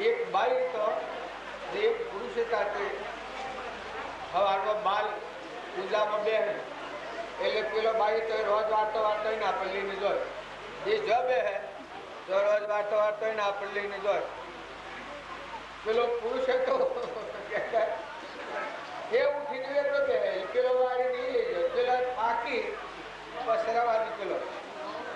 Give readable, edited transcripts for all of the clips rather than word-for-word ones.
એક બાઈ તો એક પુરુષ સાથે હવારમાં બાલ પૂજામાં બે એટલે પેલો બાઈ તો રોજ વાર્તો વાર્તો ના પલ્લીને જોય એ જ બે તો રોજ વાર્તો વાર્તો ના પલ્લીને જોય પેલો પુરુષ તો એ ઉઠીને એટલો બે પેલો વાળી નહીં લઈ જાય પેલા થાકી પસરાવાદી પેલો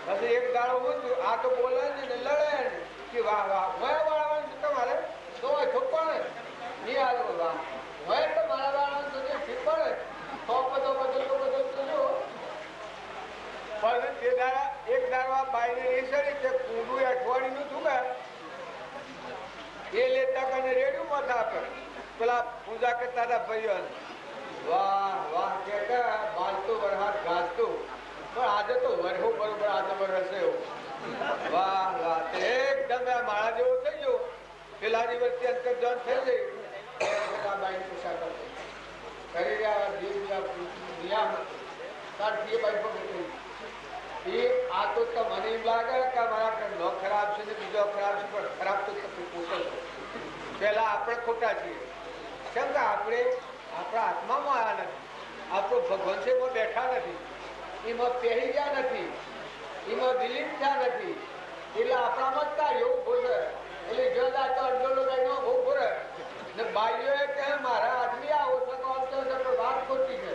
પછી એક દાડો ઊંધું આ તો બોલે ને લડે ને કે વાહ વાહ વયા વાળવાનું છે તમારે તો ઠોકવાને નહીં આવે વાહ વય તો મારા વાળવાનું તો ઠીક પડે તો બધો બદલતો જો પણ તે દાડા એક દાડવા બાઈને એ સડી તે કુંડું અઠવાડિયું નું થયું એ લેતા કને રેડિયું માથા આપે પેલા પૂજા કરતા હતા ભાઈઓ વાહ વાહ કે બાલતું વરહાદ ઘાસતું પણ આજે તો વરહો બરોબર આજે વરસે એવું વાહ વાહ એકદમ માળા જેવો થઈ ગયો પેલાની વચ્ચે અંતર જન થઈ જાય બાઈ પૂછા કરતો કરી રહ્યા એ આ તો મને એમ લાગે કે મારા ઘરનો ખરાબ છે ને બીજો ખરાબ છે પણ ખરાબ તો પોતે પેલા આપણે ખોટા છીએ કેમ કે આપણે આપણા આત્મામાં આવ્યા નથી આપણો ભગવાન છે એમાં બેઠા નથી એમાં પહેરી ગયા નથી એમાં વિલીન થયા નથી એટલે આપણામાં જ તા એવું ભૂલે એટલે જો તો અડધો કઈ ભૂ ભૂરે ને બાઈઓએ કે મારા આદમી આવો શકો વાત ખોટી છે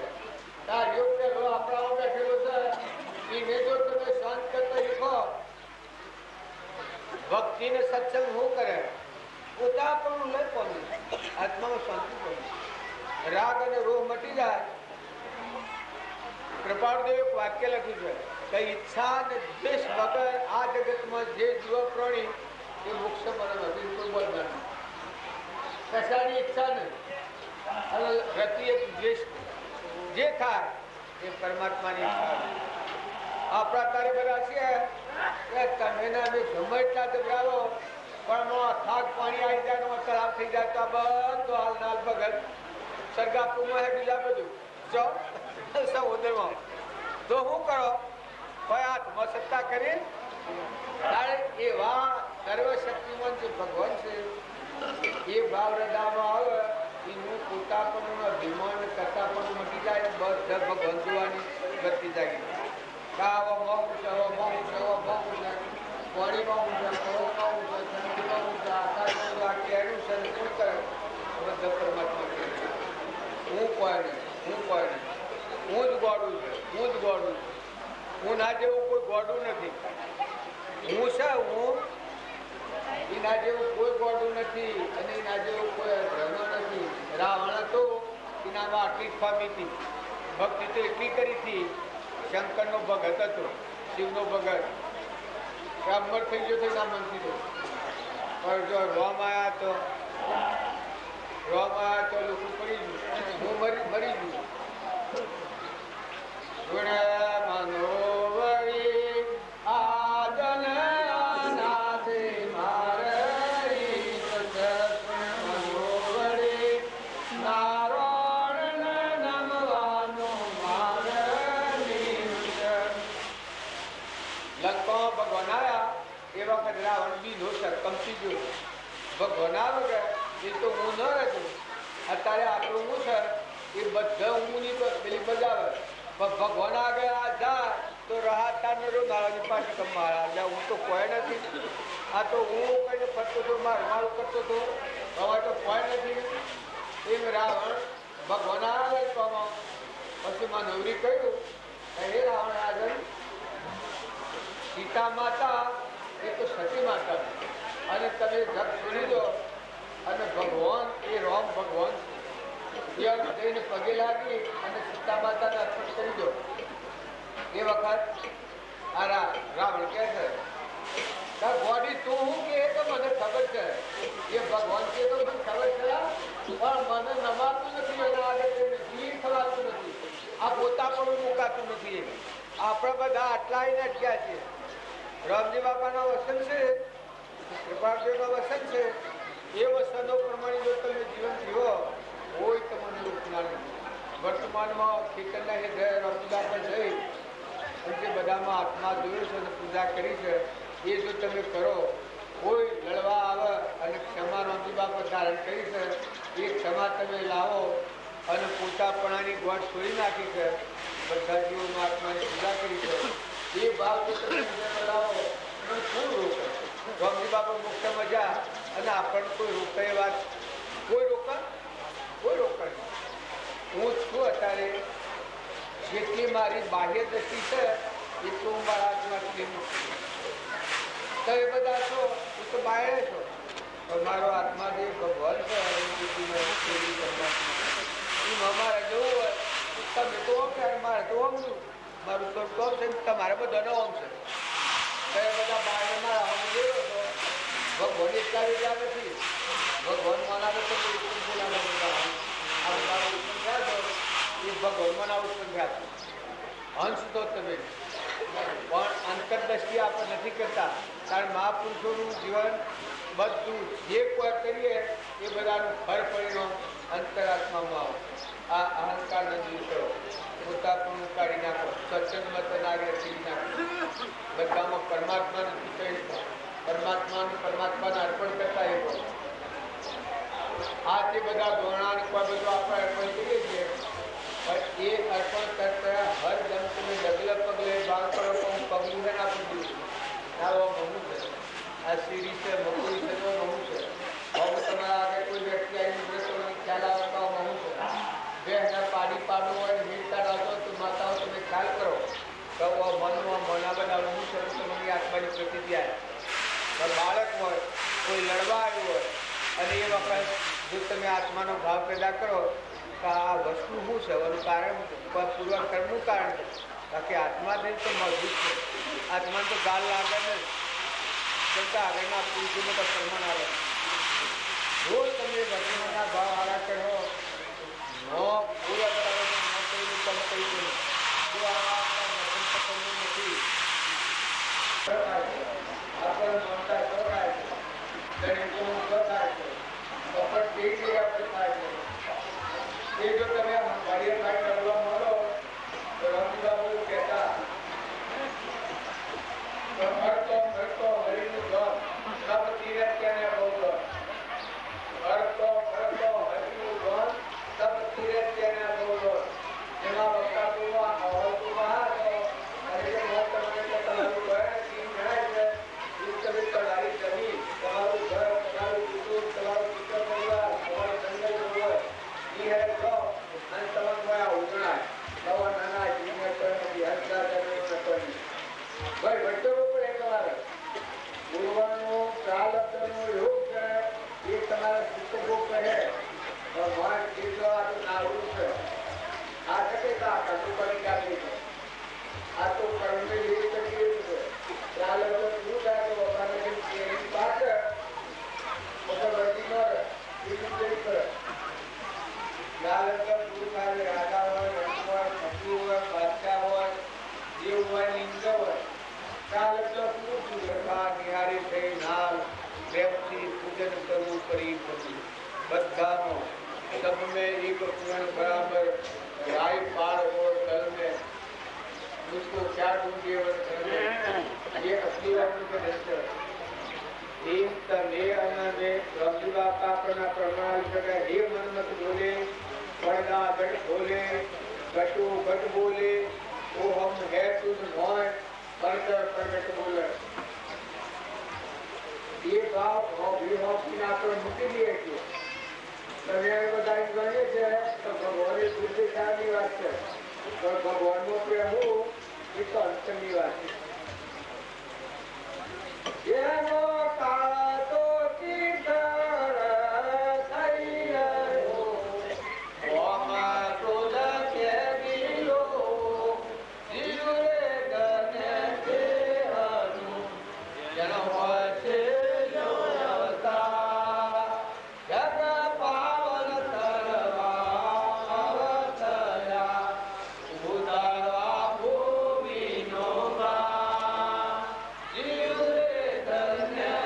તાર યોગ પેલો આપણામાં બેઠેલો છે એને જો તમે શાંત કરતા શીખો ભક્તિ ને સત્સંગ શું કરે પોતા પણ લઈ પહોંચે આત્મામાં શાંતિ પહોંચે રાગ અને રોહ મટી જાય કૃપાળદેવ એક વાક્ય લખ્યું છે કે ઈચ્છા અને દ્વેષ વગર આ જગતમાં જે જીવ પ્રાણી એ મોક્ષ મને બિલકુલ બોલવાનું કશાની ઈચ્છા નહીં અને રતિ એક દ્વેષ જે થાય એ પરમાત્માની ઈચ્છા આપણા તારે બધા છે કે તમે ગમે એટલા જબરાવો પણ થાક પાણી આવી જાય તળાવ થઈ જાય તો બધું હાલ નાલ ભગત સરગાપુરમાં હે બીજા બધું સહોદરમાં તો શું કરો કોઈ હાથમાં સત્તા કરી એવા સર્વશક્તિમાન જે ભગવાન છે એ ભાવ હૃદયમાં આવે એનું પોતાપણું અભિમાન કરતા પણ મટી જાય બધા ભગવાન જોવાની ગતિ જાગી પાણીમાં ઊંચા પવનમાં ઊંચા ઠંડીમાં ઊંચા આકાશમાં ઊંચા કેળું છે શું કરે બધા પરમાત્મા હું કોઈ નહીં હું જ ગોડું છે હું જ ગોડું છું હું ના જેવું કોઈ ગોડું નથી હું છે હું એના જેવું કોઈ ગોડું નથી અને એના જેવું કોઈ ધર્મ નથી રાવણ હતો એનામાં આટલી જ પામી હતી ભક્તિ તો એટલી કરી હતી શંકરનો ભગત હતો શિવનો ભગત અમર થઈ ગયો તો ના મનથી તો પણ જો રોમ આવ્યા તો લોકો પડી ગયું હું મરી ગયું મનોવરી આદન અનાથે મારી મનોવરી નારાયણ નમવાનો લંકા ભગવાન આવ્યા એ વખત રાવણ બીજો છે કંપી ગયો ભગવાન આવે કે એ તો હું ન રહેતું અત્યારે આપણું હું છે એ બધા હું ની પેલી બજાવે ભગવાન આગળ જાય તો રાહતાની પાસે મારા હું તો કોઈ નથી આ તો હું કઈને ફરતો હતો મારું કરતો હતો હવે તો કોઈ નથી એમ રાવણ ભગવાન આવે પછી માં નવરી કહ્યું હે રાવણ આગળ સીતા માતા એ તો સતી માતા અને તમે જગ છોડી દો અને ભગવાન એ રામ ભગવાન જઈને પગે લાગી અને સીતા માતાને અર્પણ કરી દો એ વખત આ રાવણ કહે છે ગોડી તું હું કે તો મને ખબર છે એ ભગવાન કે તો મને ખબર છે પણ મને નમાતું નથી એના આગળ જીવ થવાતું નથી આ પોતા પણ મુકાતું નથી આપણા બધા આટલા આવીને અટક્યા છે રામજી બાપાના વસન છે કૃપાળદેવના વસન છે એ વસનો પ્રમાણે જો તમે જીવન જીવો કોઈ તમને રોકનાર નથી વર્તમાનમાં ખેતરના હૃદય રામજી બાપા જઈ જે બધામાં આત્મા જોયું છે અને પૂજા કરી છે એ જો તમે કરો કોઈ લડવા આવે અને ક્ષમાનો બાબત ધારણ કરી છે, એ ક્ષમા તમે લાવો અને પોતાપણાની ગોઠ છોડી નાખી છે, બધા જીવોમાં આત્માની પૂજા કરી છે, એ ભાવ જો તમે લાવો શું રોકે સ્વામી બાપુ મુક્ત મજા અને આપણને કોઈ રોકે વાત કોઈ રોકા હું છું અત્યારે જેટલી મારી બાહ્ય દ્રષ્ટિ છે એટલું હું મારા આત્માથી મુક્ત તો એ બધા છો એ તો બાહ્ય છો પણ મારો આત્મા જે ભગવાન છે અમારે જવું હોય તમે તો ઓમ છે મારે તો ઓમ છું મારું તો ઓમ છે તમારે બધાનો ઓમ છે તો એ બધા બાહ્ય મારા ઓમ જોયો તો ભગવાન એટલા વિચાર નથી ભગવાન માના તો ભગવાન ઉત્પન્ન થયા અંશ તો તમે પણ અંતરદ્રષ્ટિ આપણે નથી કરતા કારણ મહાપુરુષોનું જીવન બધું જે કોઈ કરીએ એ બધાનું ફળ પરિણામ અંતરાત્મામાં આવે આ અહંકાર નથી કરો પોતાપણું કાઢી નાખો સત્સંગમાં તનાગ્રહ કરી નાખો બધામાં પરમાત્મા નથી કહી પરમાત્માને અર્પણ કરતા એ આ જે બધા ગોણાને કોઈ બધું આપણે અર્પણ કરીએ છીએ પણ એ અર્પણ કરતા હર જમ તમે ડગલે પગલે ભાગ કરો તો હું પગલું છે ના પગલું મમું છે આ સીડી છે મકુરી છે તો મમું છે હવે તમારા આગળ કોઈ વ્યક્તિ આવીને ખ્યાલ આવતા મમું છે બે હજાર પાડી પાડવું હોય મીઠતા આવતો તો માતાઓ તમે ખ્યાલ કરો તો મનમાં મના બધા મમું છે તો તમારી આત્માની પ્રતિતિ આવે બાળક હોય કોઈ લડવા આવ્યું હોય અને એ વખત જો તમે આત્માનો ભાવ પેદા કરો તો આ વસ્તુ શું છે એનું કારણ પૂર્વકર્મનું કારણ છે બાકી આત્માથી તો મજબૂત છે આત્માને તો ગાલ લાગે ને કરતા આગળના પુરુષોને તો સન્માન આવે રોજ તમે ભગવાનના ભાવ આરા કરો પૂરક કરો ન કહીને કમ કહી દો જો આ નથી આપણે મમતા સ્વકાય છે ગણિતોનું સ્વકાય છે કપટ કેવી રીતે આપણે થાય છે એ જો તમે કાર્યકારી કરવા મળો તો રમદાબુ કહેતા ફરતો હરિનું ઘર સબ તીરથ તેને બહુ ફરતો હરિનું ઘર સબ તીરથ તેને બહુ જેમાં વક્તા આવતું મહા તો હરિને મોત તમને તમારું ઘર ટીમ જણાય છે તમે તમારી જમીન તમારું ઘર તમારું કુટુંબ તમારું પુત્ર પરિવાર તમારું જંગલ હોય એ હે તો અને તમારા ઉજળાય નવા નાના જીવન નથી હરતા જમીન ભાઈ વૈતરો પણ એ તમારે પૂર્વનો પ્રાલબ્ધનો યોગ છે એ તમારા સુખભોગ કહે ભગવાન કેટલો આ તો નાવડું છે આ શકે તો આ કશું કરી કાઢી છે આ તો કર્મની રીત કરી છે પ્રાલબ્ધ પૂરું થાય તો વખાને એની પાસે બધા વર્તી મળે એવી કેવી કરે પ્રાલબ્ધ પૂરું થાય રાજા હોય રંગ હોય પતિ હોય બાદશાહ હોય દેવ હોય લિંગ હોય પ્રાલબ્ધ પૂરું નિહારી થઈ નામ પ્રેમથી પૂજન કરવું કરી પછી બધાનો सब में एक पूर्ण बराबर राय पार और कल में उसको क्या ढूंढिए ये असली वक्त के दृश्य एक तले अनने रंगीला का अपना प्रमाण सके हे मन मत बोले पर्दा घट बोले घटो घट बोले ओ हम है तुझ मोय पर्दा प्रगट बोले ये भाव भी भाव की ना पर मुक्ति दिए कि તમે બધા ગણીએ છે તો ભગવાનની બુદ્ધિશાળની વાત છે પણ ભગવાનનો પ્રેમ એ તો અંતરની વાત છે એનો કાતો ચિંતન થઈ રહ્યો ઓમાં ક્રોધ કે બીલો જીવરે ગને તે હરુ જેનો હોય છે Yeah.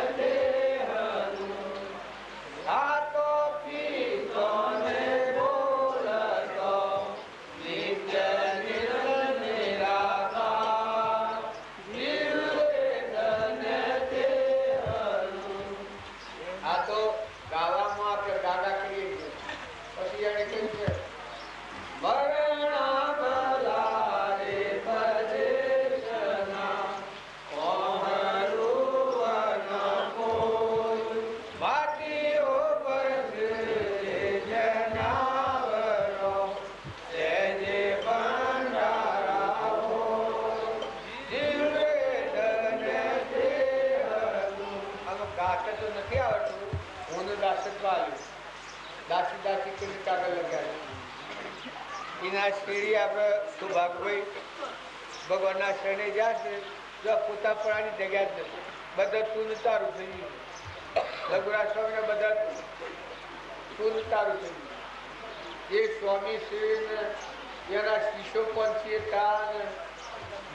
એના શેરી આપણે સુભાગભાઈ ભગવાનના શરણે જશે જો પોતા પડાની જગ્યા જ નથી, બધા તું તારું થઈ ગયું. લઘુરાજ સ્વામીને બધા તું તારું થઈ ગયું. એ સ્વામી શ્રી એના શિષ્યો પણ છે ત્યાં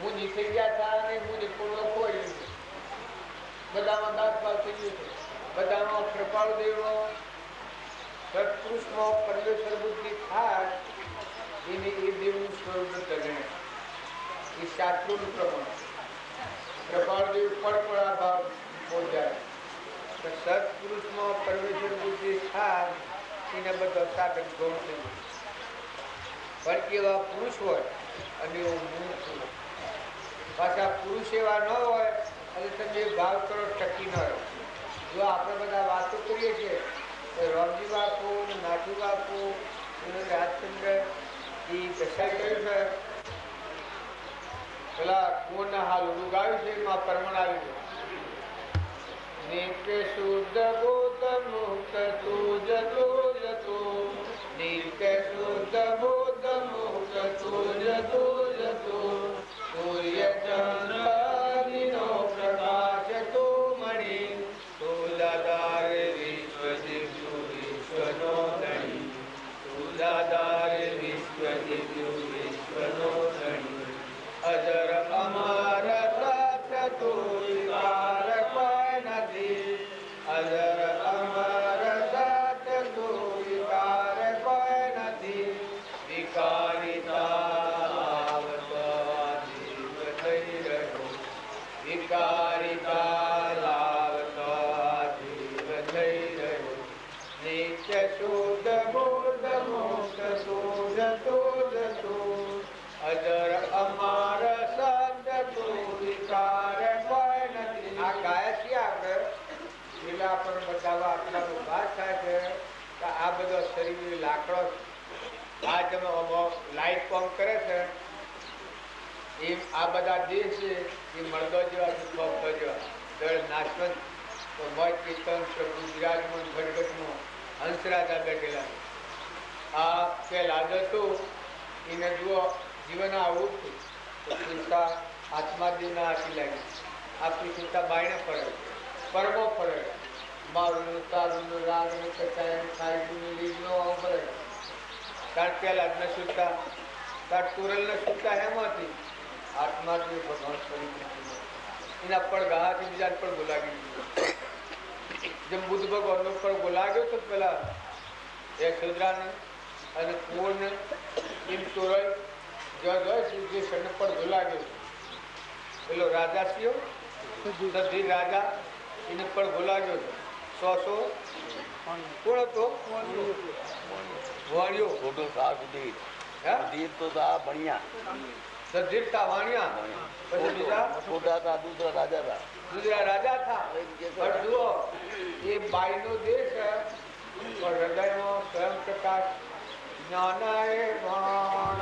મુનિ થઈ ગયા હતા અને મુનિ પૂર્વ કોઈ બધામાં દાસ ભાવ થઈ ગયું છે. બધામાં કૃપાળુ દેવનો સત્પુરુષમાં પરમેશ્વર બુદ્ધિ થાય એને એ દેવનું સ્વરૂપ ગણે. એ શાસ્ત્રોનું પ્રમાણ કૃપાળુ દેવ પણ આ ભાવ પહોંચાય. સત્પુરુષમાં પરમેશ્વર બુદ્ધિ થાય એને બધો સાધક ગૌણ થઈ ગયો. પણ એવા પુરુષ હોય અને એવું મૂળ છું પાછા પુરુષ એવા ન હોય અને તમે ભાવ કરો ટકી ન રહો. જો આપણે બધા વાતો કરીએ છીએ રામજી બાપુ, નાથુ બાપુ, રાજચંદ્ર એ દશા કર્યું છે. પેલા કુંવરના હાલ ઊંડું ગાયું છે એમાં પરમણ આવી ગયું. નિત્ય શુદ્ધ બોધ મુક્ત તુજ તુજ તુ, નિત્ય શુદ્ધ બોધ મુક્ત તુજ તુજ તુ, સૂર્ય ચંદ્રનો પ્રકાશ તુ મણી, તુલાધાર વિશ્વ દિવ્યુ વિશ્વનો ધણી, તુલાધાર વિશ્વ દિવ્યુ વિશ્વનો ધણી, અજર અમર સત્ય તું વિકાર કોઈ નથી, અજર અમર સત્ય તું વિકાર કોઈ નથી, વિકારિતા જીવ થઈ રહ્યો, વિકારિતા લાવતા જીવ થઈ રહ્યો, નિત્ય શુદ્ધ બોધ મુક્ત શુદ્ધ તુજ તુ, અજર અમર સત્ય તું વિકાર કોઈ નથી. આ ગાયા છીએ આપણે પેલા આપણને બતાવવા આટલાનો વાત થાય છે કે આ બધો શરીર લાકડો આ તમે લાઈટ પંપ કરે છે એમ આ બધા દેહ છે એ મળદો જેવા પંપ જેવા દળ નાશવંત તો મય કીર્તન પ્રભુ વિરાજમાન ઘટઘટમાં હંસરાજા બેઠેલા. આ કે લાદતું એને જુઓ જીવન આવું હતું તો ચિંતા આત્માદેવના હાથી લાગી. આપણી ચિંતા બાયણે પડે, પરમો પડે, મારું તારું રાગ ને કચાય ખાઈ લીધનો આવું પડે. તાર પેલા જ ન છૂટતા, તાર તુરલ ન છૂટતા હેમાંથી આત્માદેવ ભગવાન કરી એના પડઘા હાથી બીજા પણ બોલાવી દીધું. જેમ બુદ્ધ ભગવાનનો પણ બોલાવ્યો તો પેલા એ શુદ્રાને અને કુંવરને એમ તોરલ જે શરણ પર બોલાવ્યો પેલો રાજા થયો સધીર રાજા એને પણ બોલાવ્યો હતો. 100 કોણ હતો? વાણિયો સધીર થા વાણિયા. પછી બીજા દૂસરા રાજા થા. પણ જુઓ એ બાઈનો દેશ પણ હૃદયમાં સ્વયં પ્રકાશ જ્ઞાનાય વાણ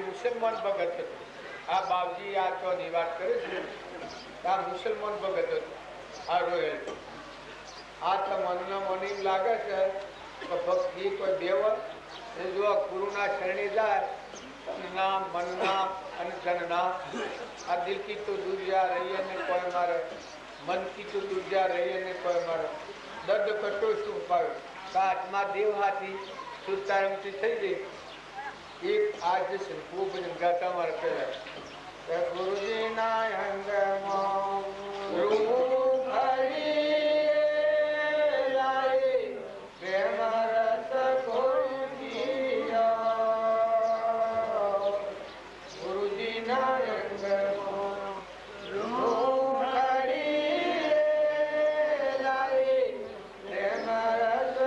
મુસલમાન ભગત હતો. આ બાપજી આ તો ની વાત કરે છે, આ મુસલમાન ભગત હતો. આ રોયલ આ તો મનના મની લાગે છે કે ભક્તિ કોઈ દેવ જો ગુરુના શરણે જાય તનના મનના અને ધનના આ દિલ કી તો દુર્જા રહીએ ને કોઈ મારે, મન કી તો દુર્જા રહીએ ને કોઈ મારે. દર્દ કટો શું પાયો કા આત્મા દેવ હાથી સુતારમથી થઈ ગઈ. એક આજ ખૂબ ગાતા મારે કહેવાય ગુરુજી ના અંગમાં રૂપ હરી લાઈ પ્રેમ રસ ગુરુજી ના અંગમાં રૂપ હરી લાઈ પ્રેમ રસ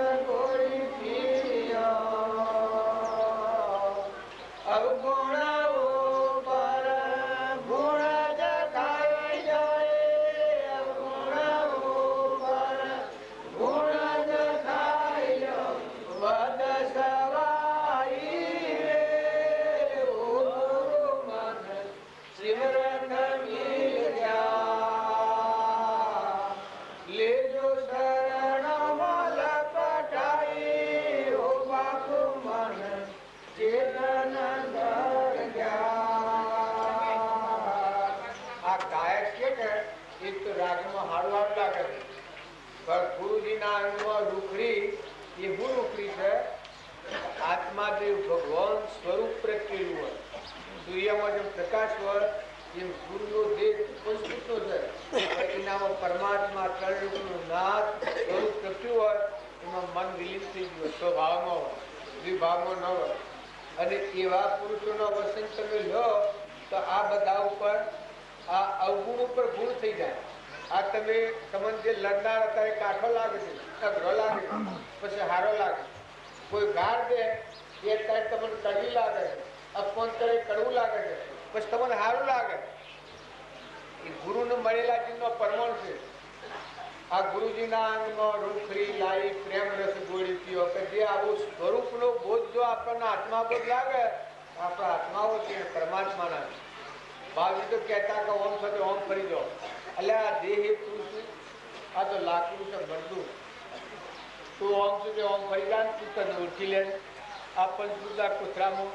આત્માદેવ ભગવાન સ્વરૂપ પ્રગટેલું હોય. સૂર્યમાં જેમ પ્રકાશ હોય એમ ગુરુનો દેહ પુષ્પિતનો છે. એનામાં પરમાત્મા ત્રણરૂપનું નાથ સ્વરૂપ પ્રગટ્યું હોય. એમાં મન વિલીન થઈ ગયું સ્વભાવમાં હોય, દ્વિભાવમાં ન હોય. અને એવા પુરુષોનો વસન તમે લો તો આ બધા ઉપર આ અવગુણ ઉપર ગુણ થઈ જાય. આ તમે તમને જે લડનાર હતા એ કાઠો લાગે છે, અઘરો લાગે છે, પછી હારો લાગે. કોઈ ગાળ દે એ ત્યારે તમને કડવી લાગે છે, અપમાન કરે કડવું લાગે છે, પછી તમને સારું લાગે. એ ગુરુને મળેલા જીવનો પરમાણુ છે. આ ગુરુજીના અંગમાં રૂખરી લાઈ પ્રેમ રસ ગોળી પીઓ કે જે આવું સ્વરૂપનો બોધ જો આપણને આત્માબોધ લાગે આપણા આત્માઓ છે પરમાત્માના. ભાવી તો કહેતા કે ઓમ સાથે ઓમ ફરી જાઓ. એટલે આ દેહ એ પુરુષ આ તો લાકડું છે મરદું. તું ઓમ સુધી ઓમ ફરી જાય તું તને ઉઠી લે. આ પંચભૂતા કૂતરામાં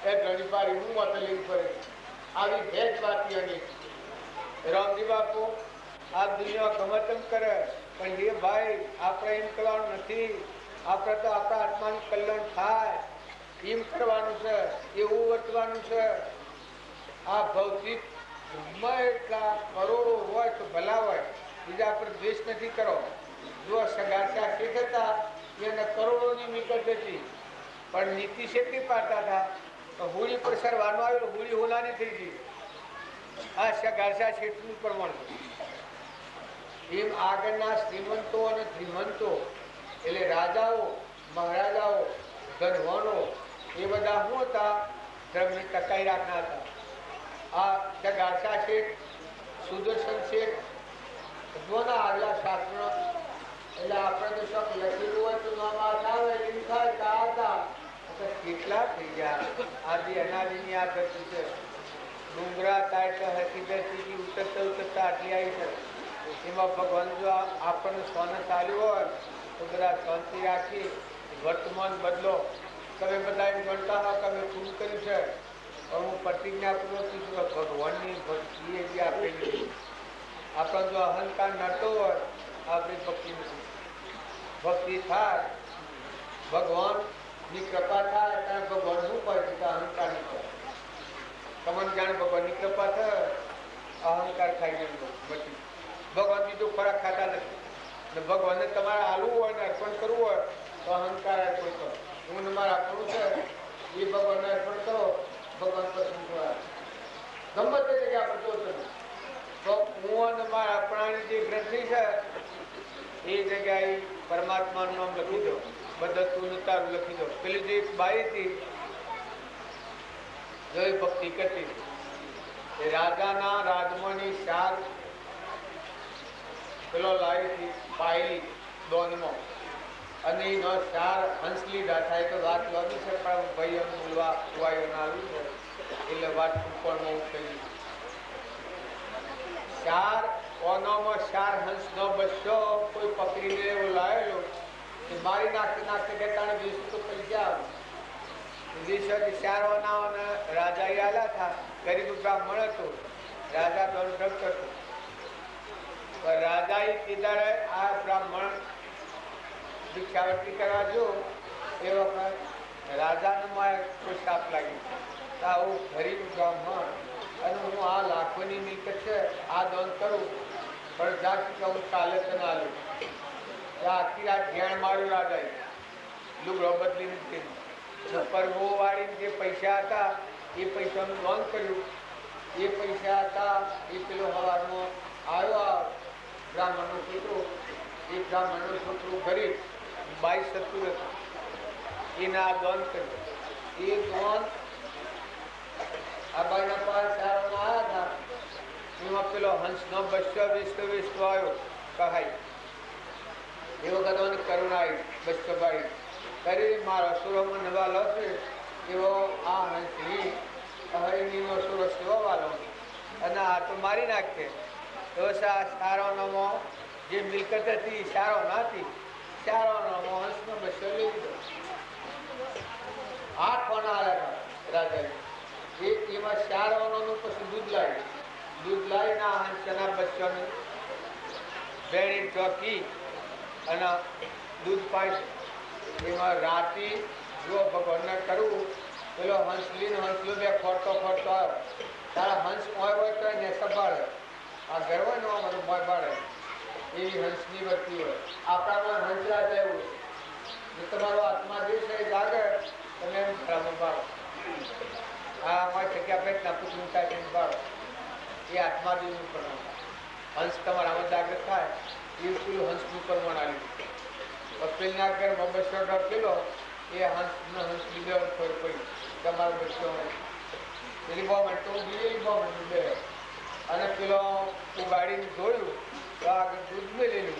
એ ઘણી વાર એવું મત લેવું પડે. આવી ભેદ વાતીઓની રામજી બાપુ આ દુનિયા ગમે તેમ કરે પણ એ ભાઈ આપણે એમ કરવાનું નથી. આપણે તો આપણા આત્માનું કલ્યાણ થાય એમ કરવાનું છે, એવું વર્તવાનું છે. આ ભૌતિક એટલા કરોડો હોય તો ભલા હોય, બીજા પર દ્વેષ નથી કરો. જો સગાસા શેઠ હતા એને કરોડોની મિલકત હતી પણ નીતિ શેઠી પાડતા હતા તો હોળી પર સરવાનું આવેલું હોળી હોનાની થઈ ગઈ. આ સગાસા શેઠનું પ્રમાણ. એમ આગળના શ્રીમંતો અને ધીમંતો એટલે રાજાઓ મહારાજાઓ ધનવાનો એ બધા શું હતા? ધર્મની ટકાઈ રાખના હતા. આ ગાસા શેઠ સુદર્શન શેઠ જોના આવેલા શાસ્ત્ર એટલે આપણે તો શોખ લખેલું હોય તો નામ આવે હતા કેટલા થઈ ગયા. આદિ અનાદિની આ ધરતી છે. ડુંગરા તાટ હકીકતથી ઉતરતા ઉતરતા આટલી આવી છે. એમાં ભગવાન જો આપણને સોને ચાલ્યું હોય તો બધા શાંતિ રાખી વર્તમાન બદલો. તમે બધા એમ ગણતા હો કે અમે પૂરું કર્યું છે હું પ્રતિજ્ઞાપૂર્વક ભગવાનની ભક્તિ એવી આપેલી. આપણો જો અહંકાર નડતો હોય આપણી ભક્તિ નથી. ભક્તિ થાય, ભગવાનની કૃપા થાય ત્યારે ભગવાન શું કરે છે કે અહંકાર નહીં કરે. તમને જાણે ભગવાનની કૃપા થાય, અહંકાર ખાઈને બચી. ભગવાન બીજો ખોરાક ખાતા નથી. ભગવાનને તમારે આલવું હોય ને અર્પણ કરવું હોય તો અહંકાર અર્પણ કરો. હું તમારે આપણું છે એ ભગવાનને અર્પણ કરો, ભગવાન પસંદ કરવા ગમે તે જગ્યા આપણે જોતો તો હું અને મારા આપણાની જે ગ્રંથિ છે એ જગ્યાએ પરમાત્માનું નામ લખી દો, બધા તું તારું લખી દો. પેલી જે બાઈ હતી જો એ ભક્તિ કરતી એ રાજાના રાજમાની શાર પેલો લાવી હતી પાયલી દોનમાં અને એનો ચાર હંસ લીધા થાય તો વાત લાગી છે પણ ભાઈ એમ બોલવા વાયુ ના આવ્યું છે એટલે વાત ઉપરમાં ઉઠેલી. ચાર ઓનામાં ચાર હંસ નો બસો કોઈ પકડીને એવો લાવેલો કે મારી નાખતે કે તાણે 20 તો પૈસા આવે. 20 ચાર ઓના રાજા આલા હતા, ગરીબ બ્રાહ્મણ હતો, રાજા દોડ કરતો. રાજા કીધા આ બ્રાહ્મણ ભિક્ષાવટી કરવા જો એ વખત રાજાને કોઈ શાપ લાગી આવું ગરીબ બ્રાહ્મણ અને હું આ લાખોની મિલકત છે આ દાન કરું પણ જાતિ કે હું કાલે તને આલું. આખી રાત ધ્યાન માર્યું રાજાએ, લુગડો બદલી નથી ઉપર વો વાળીને જે પૈસા હતા એ પૈસાનું દાન કર્યું. એ પૈસા હતા એ પેલો હવારમાં આવ્યો બ્રાહ્મણનો છોકરો, એ બ્રાહ્મણનો છોકરો ગરીબ 22 સતુર હતા, એને આ દાન કર્યું. એ દાન આ બાઈના પાસે સારામાં આવ્યા હતા એમાં પેલો હંસનો બચ્ચો વેચતો આવ્યો કહાઈ. એ વખત મને કરુણા આવી બચ્ચો બાઈ કરી મારા સુરોમાં નવા લશે એવો આ હંસની હરિણીનો સુરો સેવા વાલો અને આ તો મારી નાખે તો સારોનામાં જે મિલકત હતી સારો નાથી સારોનામાં હંસનો બચ્ચો લઈ લીધો. 8 કોના આવ્યા હતા રાજાએ. એમાં સારોનાનું પછી દૂધ લાવીને આ હંસના બચ્ચાને બેણી ચોકી અને દૂધ પાય. એમાં રાતી જો ભગવાનને કરવું પેલો હંસલીનો હંસલો બે ખોરતો આવ્યો. તારા હંસ મોય હોય તો એને સંભાળે, આ ગર્વ નો અમારું મોય પાડે એવી હંસની વર્તી હોય. આપણામાં હંસ રાજા એવું છે તમારો આત્મા જે છે એ જાગે તમે એમ ખરામાં પાડો. હા અમારી જગ્યા પેટના પુત્રતા છે પાડો એ આત્મા જેવું પ્રમાણ. હંસ તમારામાં જાગૃત થાય એ પેલું હંસનું પ્રમાણ આવ્યું. પેલના ઘરમાં 200 કિલો એ હંસ લીધો ખબર પડી તમારો બચ્ચો પેલી બોમેન્ટ તો બીજી બોમેન્ટ બે અને પેલો ઉગાડીને જોયું તો આગળ દૂધ મેળેલું.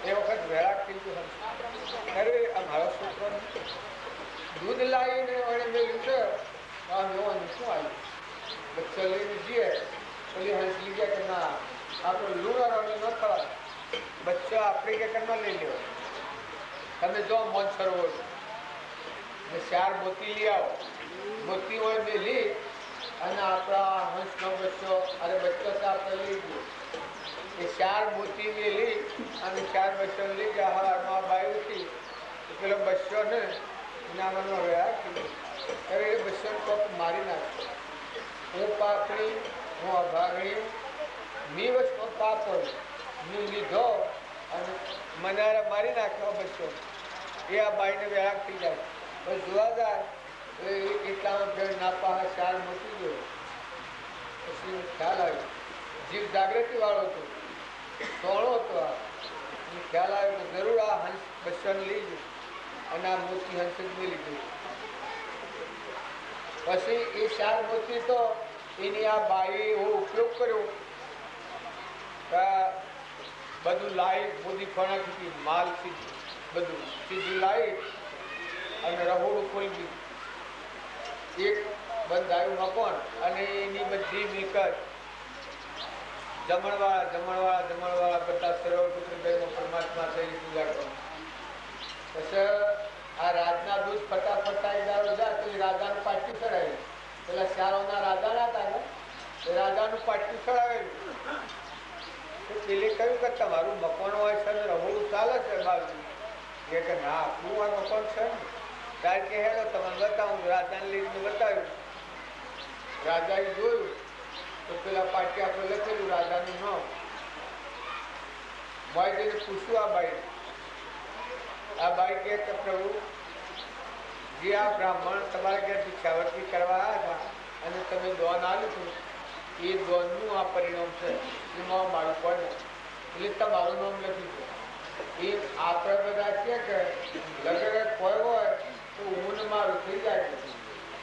એ વખત વેળા કીધું હંસ અરે આ મારો છોકરો દૂધ લાવીને વળે મેળ્યું છે આમ જોવાનું શું આવ્યું. બચ્ચો લઈને જઈએ પેલી હંસ લીધા કે ના આપણે લુણારાની ન ખરા બચ્ચો આપણે કે કરમાં લઈ લેવો. તમે જો મોજ સરોવર ને 4 મોતી લઈ આવો, મોતી હોય બે લી અને આપણા હંસનો બચ્ચો અરે બચ્ચો તો આપણે લઈ ગયો એ 4 મોતી મેં લઈ અને 4 બચ્ચો લઈ ગયા. હવામાં બાઈ ઉઠી પેલો બચ્ચો ને એના મનમાં રહ્યા અરે એ બચ્ચો કોક મારી નાખે. હું પાકડી હું અભાગણી મી વચમાં પાપ હોય મેં લીધો અને મને મારી નાખ્યો બચ્ચો. એ આ બાઈને વેળાક થઈ જાય પછી જોવા જાય એટલામાં ફેર ના પાસે 4 મૂકી ગયો. પછી ખ્યાલ આવ્યો જીવ જાગૃતિ વાળો હતો, સોળો હતો. આ ખ્યાલ આવ્યો કે જરૂર આ હંસ બચ્ચાને લઈ ગયો અને આ મોતી હંસ જ મેલી ગયું. પછી એ 4 મોતી તો એની આ બાઈએ એવો ઉપયોગ કર્યો બધું લાવી મોદી ફણાથી માલ બધું સીધું લાવી અને રહોડું ખોલી દીધું. એક બંધ આવ્યું મકાન અને એની બધી મિલકત જમણવાળા બધા સર્વપુત્ર પરમાત્મા થઈને પૂજા કરો. પછી આ રાજના દૂધ ફટાફટ દારો જા તો રાજાનું પાટિયું કરાયું પેલા શાળાના રાજા ના હતા ને, એ રાજાનું પાટિયું ચડાવેલું. પેલે કહ્યું કે તમારું મકાન હોય છે ને રહોડું ચાલે છે બાજુ. કે ના આપણું આ મકાન છે ને. ત્યારે કે હેડો તમને બતાવું. રાજાને લઈને બતાવ્યું. રાજાએ જોયું તો પેલા પાટિયા પર લખેલું રાજાનું નામ. ભાઈ જઈને પૂછ્યું આ બાઈ કે પ્રભુ જે આ બ્રાહ્મણ તમારા ઘેર ભિક્ષાવર્તી કરવા આવ્યા હતા અને તમે દોન આવ્યું હતું એ દોનનું આ પરિણામ છે. એમાં મારું પડે એટલે તમારું નામ લખ્યું છે. એ આપણે બધા છે કે લગન કોઈ હોય તો હું ને મારું થઈ જાય.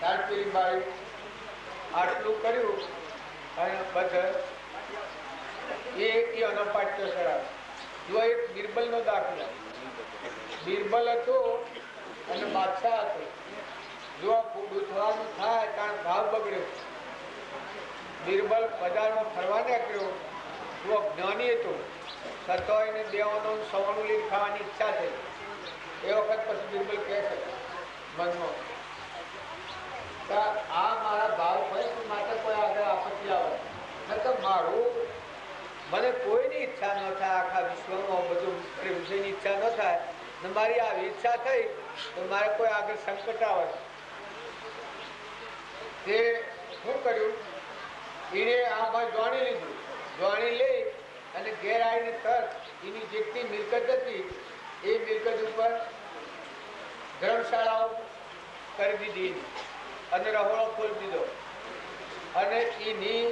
ત્યાર પેલી બાઈ આટલું કર્યું અને બધા એ અનપાટ્યો ચડાવે. જો એક બિરબલનો દાખલો. બિરબલ હતો અને બાદશાહ હતો. જો દૂધવાનું થાય કારણ ભાવ બગડ્યો. બિરબલ બજારમાં ફરવા નીકળ્યો. જો જ્ઞાની હતો છતાં એને દેવાનો સવાણું લીધ ખાવાની ઈચ્છા થઈ. એ વખત પછી બિરબલ કહે છે મનમાં આ મારા ભાવ હોય માટે કોઈ આગળ આપત્તિ આવે નકર મારું મને કોઈની ઈચ્છા ન થાય. આખા વિશ્વમાં બધું વિષયની ઈચ્છા ન થાય ને મારી આવી ઈચ્છા થઈ તો મારે કોઈ આગળ સંકટ આવે. તે શું કર્યું એને આમાં જાણી લીધું. જાણી લઈ અને ઘેર આવીને તરત એની જેટલી મિલકત હતી એ મિલકત ઉપર ધર્મશાળાઓ કરી દીધી અને રહોડો ખોલી દીધો. અને એની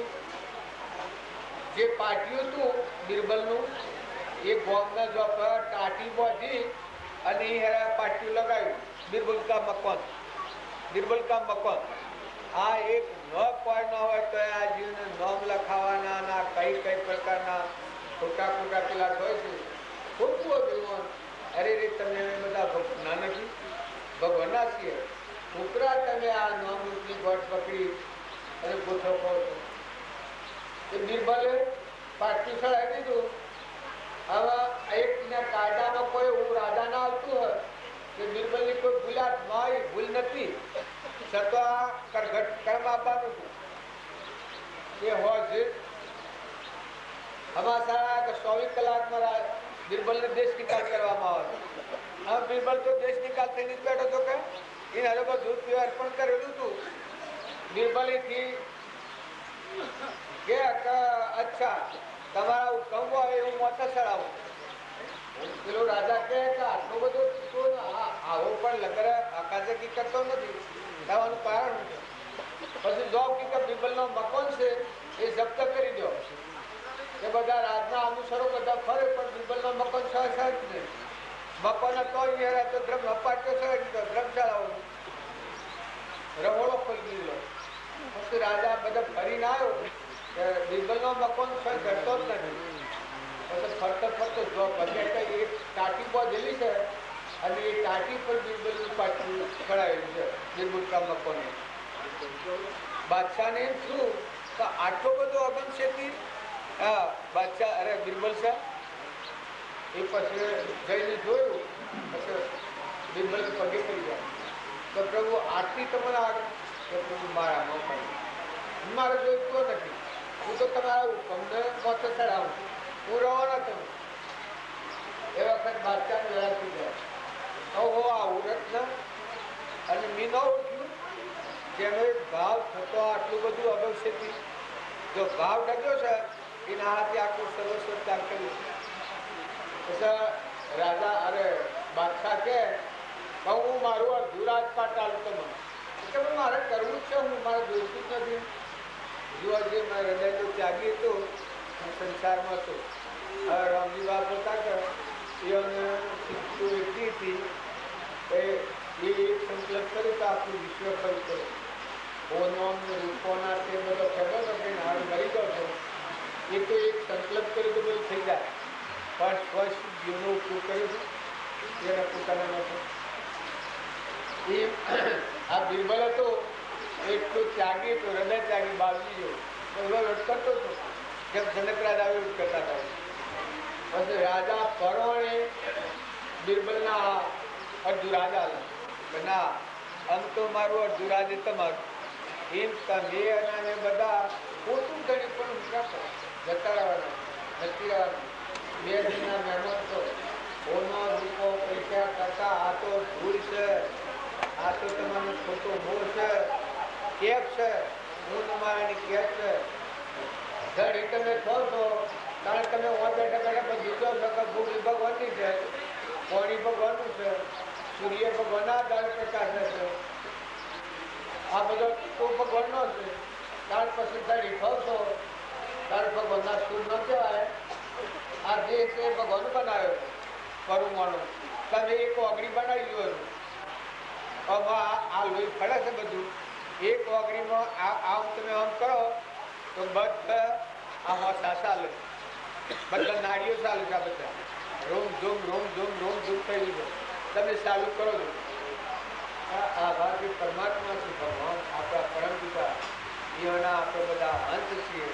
જે પાટિયું હતું બિરબલનું એ ગોમના જોબ પર ટાટી બાંધી અને એ પાટિયું લગાવ્યું. બિરબલ કા મકાન, બિરબલ કા મકાન. આ એક ન કોઈ ન હોય તો આ જીવને નામ લખાવાના ના કઈ કઈ પ્રકારના ખોટા ખોટા પેલા હોય છે. ખોટું જીવન અરે રે તમે બધા ભગવાન નથી ભગવાનના છીએ. છોકરા તમે આ નામની ગોઠ પકડી અને ગોઠો કહો છો. એ બિરબલે પાટિયું ચડાવી દીધું. હવે એકના કાયદામાં કોઈ હું રાજા ના આવતું હોય કે બિરબલની કોઈ ભૂલાત મારી ભૂલ નથી છતાં કર્મ આપવાનું હતું. એ હોય છે અમારા કે 24 કલાકમાં બિરબલને દેશ નિકાલ કરવામાં આવે. હવે બિરબલ તો દેશ નિકાલ થઈને જ બેઠો હતો કે એને હરોબર દૂધ પીવા અર્પણ કરેલું હતું. બિરબલીથી કે અચ્છા તમારા હુકમ હોય હું મોટા ચડાવું. પેલો રાજા કે આટલો બધો આવો પણ લગર આકાશકી કરતો નથી થવાનું કારણ પછી જો કે બિરબલનો મકાન છે એ જપ્ત કરી દો. એ બધા રાજના અનુસરો બધા ફરે પણ બિરબલનો મકાન સહજ જ નહીં. મકાન તો ધર્મ અપાટ્યો સહજ દીધો. ધર્મશાળાઓ રહોડો ખોલી દીધો. પછી રાજા બધા ફરીને આવ્યો બિરબલનો મકાન સહજ ઘટતો જ નથી. પછી ફરતો ફરતો જો બગેટ એક ટાટી બાંધેલી છે અને એ ટાટી પર બિરબલનું પાટિયું ચડાવેલું છે. બિરબલ કા મકાન. બાદશાહને એમ શું તો આટલો બધો અગમશેતી બાદશાહ અરે બિરબલ શાહ એ પછી જઈને જોયું. પછી બિરબલ પગે કરી જાય તો પ્રભુ આટલી તમારા આગળ તો પ્રભુ મારા મોકલ મારે જોઈતો નથી. હું તો તમારા હુકમને મોતે ચડાવું. હું રવાના થયું. એ વખત બાદશાહ વેળા થઈ જાય. હો આ ઉરત અને મી ન ઉઠ્યું જેનો એક ભાવ થતો આટલું બધું અગમશેતી જો ભાવ ડગ્યો છે એના હાથે આખું સર્વસ્વ ત્યાગ કર્યું. પછી રાજા અરે બાદશાહ કે હું મારું અડધું રાજપાટ આલું તમને કે મારે કરવું જ છે. હું મારે જોઈતું જ નથી. જો જે મારા હૃદય તો ત્યાગી હતું હું સંસારમાં હતો. હવે રામજી બાપ હતા કે એને એટલી હતી એ એક સંકલ્પ કર્યો તો આખું વિશ્વ ફરી કરો. ઓનોમ રૂપોના તે બધો ખબર હતો હાલ મરી ગયો છો. એ તો એક સંકલ્પ કર્યો તો બધું થઈ જાય. પણ સ્વસ્થ જીવનો ઉપયોગ કર્યો છે એના પોતાના નતો. એ આ બિરબલ હતો એટલું ત્યાગી તો હૃદય ત્યાગી બાવજી જેવો એવો કરતો હતો જેમ જનક રાજા એવું કરતા હતા. પછી રાજા પરોણે બિરબલના અડધું રાજા ના આમ તો મારું અડધું રાજ્ય તમારું એમ તમે અને બધા પોતું ગણી પણ જતા રહેવાના, નથી રહેવાના. 2 દિનના મહેમાન છો. ઓનો રૂપો પૈસા કરતા આ તો ભૂલ છે, આ તો તમારો ખોટો મોહ છે, કેપ છે, હું તમારાની કેપ છે. ધડી તમે છો છો કારણ તમે બેઠા બેઠા બધું જો છો કે ભૂખ ભગવાનની છે, પાણી ભગવાનનું છે, સૂર્ય ભગવાનના દાળ પ્રકાશ છે, આ બધો તો ભગવાનનો છે. ત્યાર પછી ધડી ખાવ છો ત્યારે ભગવાનના સૂર ન કહેવાય. આ દેહ છે ભગવાન બનાવ્યો કરું માનો. તમે એક ઓગળી બનાવી લો, આ લોહી ફળે છે બધું એક ઓગળીમાં. આમ તમે આમ કરો તો બધા આમાં ચાલે, બધા નાળીઓ ચાલે છે. બધા રોમ ઝૂમ રોમ ઝૂમ રોમ ઝૂમ થઈ ગયું. તમે ચાલુ કરો છો. આ ભારતીય પરમાત્મા છે, ભગવાન આપણા પરમ પિતા, એના આપણે બધા અંત છીએ.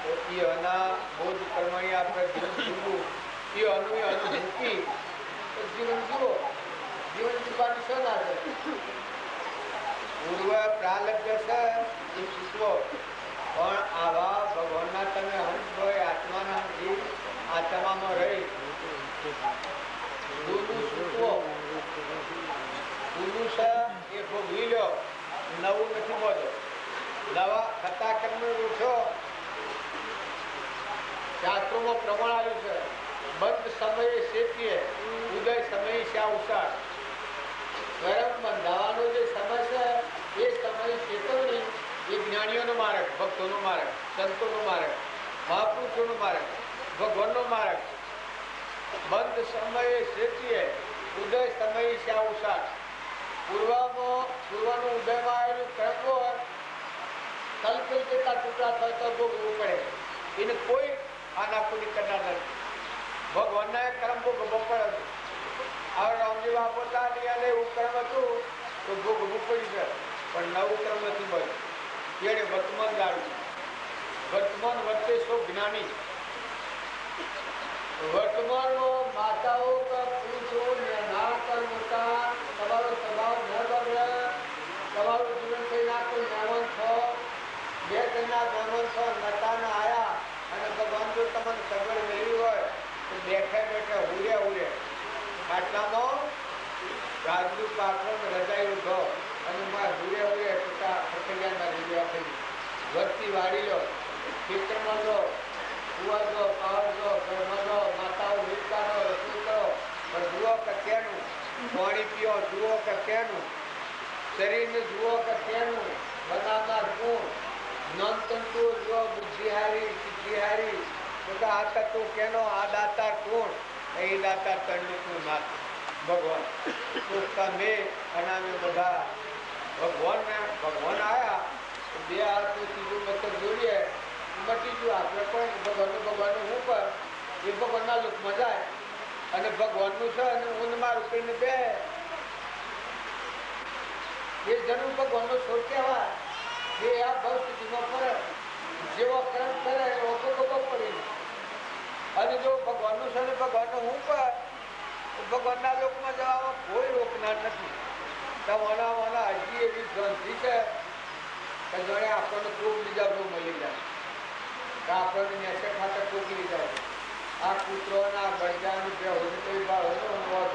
તો એના બોધ પ્રમાણે આપણે જીવન જીવવું, એ અનુભૂતિ તો જીવન જીવો. જીવન જીવવાની શું ના છે? પૂર્વ પ્રાલબ્ધ છે એ સૂચવો, પણ આવા ભગવાનના તમે હંસ હોય, આત્માના જીવ આત્મામાં રહી જૂનું સૂચવો. જૂનું છે એ ભોગવી લો, નવું નથી બોલો. નવા થતા કર્મ રૂઠો. શાસ્ત્રોમાં પ્રમાણ આવ્યું છે, બંધ સમયે શેતીએ, ઉદય સમયે શ્યા ઉષાર. ગરમ બંધાવાનો જે સમય છે એ સમય ચેતવણી, એ જ્ઞાનીઓનો માર્ગ, ભક્તોનો માર્ગ, સંતોનો માર્ગ, મહાપુરુષોનો માર્ગ, ભગવાનનો માર્ગ. બંધ સમયે શેતીએ, ઉદય સમયે શ્યા ઉષાર. પૂર્વનું ઉદયમાં આવેલું કર્મ હોય, કલ્પિત જેટલા ટુકડા થાય તો ભોગવવું પડે. એને કોઈ આનાપૂરી કરનાર નથી. ભગવાનના કર્મ ભોગવવો પડે. હવે રામજી બાપુ એવું કર્મ હતું તો ભોગવવું પડી છે, પણ નવું કર્મ નથી મળ્યું. એને વર્તમાન જાણવું. વર્તમાન વચ્ચે સો જ્ઞાની. વર્તમાનમાં માતાઓ પુરુષો નાના મોટા તમારો સ્વભાવ ન બગડે, તમારું જીવન થઈ નાખું. મહેમાન છો, 2 જણના મહેમાન છો, નતાના આયા અને ભગવાન જો તમને સગવડ મેળવી હોય તો બેઠે બેઠે ઉરે ખાટલામાં રાજનું પાછળ રજાઈ ઉઠો અને ઉરે પિતા ખટલિયાના રીડિયા થઈ વસ્તી વાળી લો, ખેતરમાં જો, કુવા જો, પાવર જો, ઘરમાં જો, માતાઓ રીતતા જો, રસોઈ કરો, પણ જુઓ કે તેનું પાણી પીઓ, જુઓ કે તેનું શરીરને જુઓ કે તેનું બનાવનાર ગુણ, નંતંતુ જુઓ, બુદ્ધિહારી સિદ્ધિહારી. આ તત્વ કેનો, આ દાતાર કોણ? એ દાતાર તણનું નાથ ભગવાન. તો તમે અને અમે બધા ભગવાન આયા, 2 હાથનું ત્રીજું મતલબ જોડીએ, મટી ગયું. આપણે પણ ભગવાનનું હું પર એ ભગવાનના લોકમાં જાય અને ભગવાનનું છે અને ઊંધ મારું કરીને બે એ જન્મ ભગવાનનો છોડ કહેવાય. એ આ ભવ સ્થિતિમાં ફરે, જેવો કર્મ કરે એવો ભોગવવો પડે. અને જો ભગવાનનું છે ને ભગવાનનું હું પર, ભગવાનના લોકમાં જવામાં કોઈ રોકનાર નથી. તમારા હજી એવી ગ્રંથિ છે કે જાણે આપણને કોક બીજા બહુ મળી જાય, કે આપણને નેસે ખાતે કોકલી જાય. આ કૂતરોના ગરજાનું જે હોય કોઈ ભાવ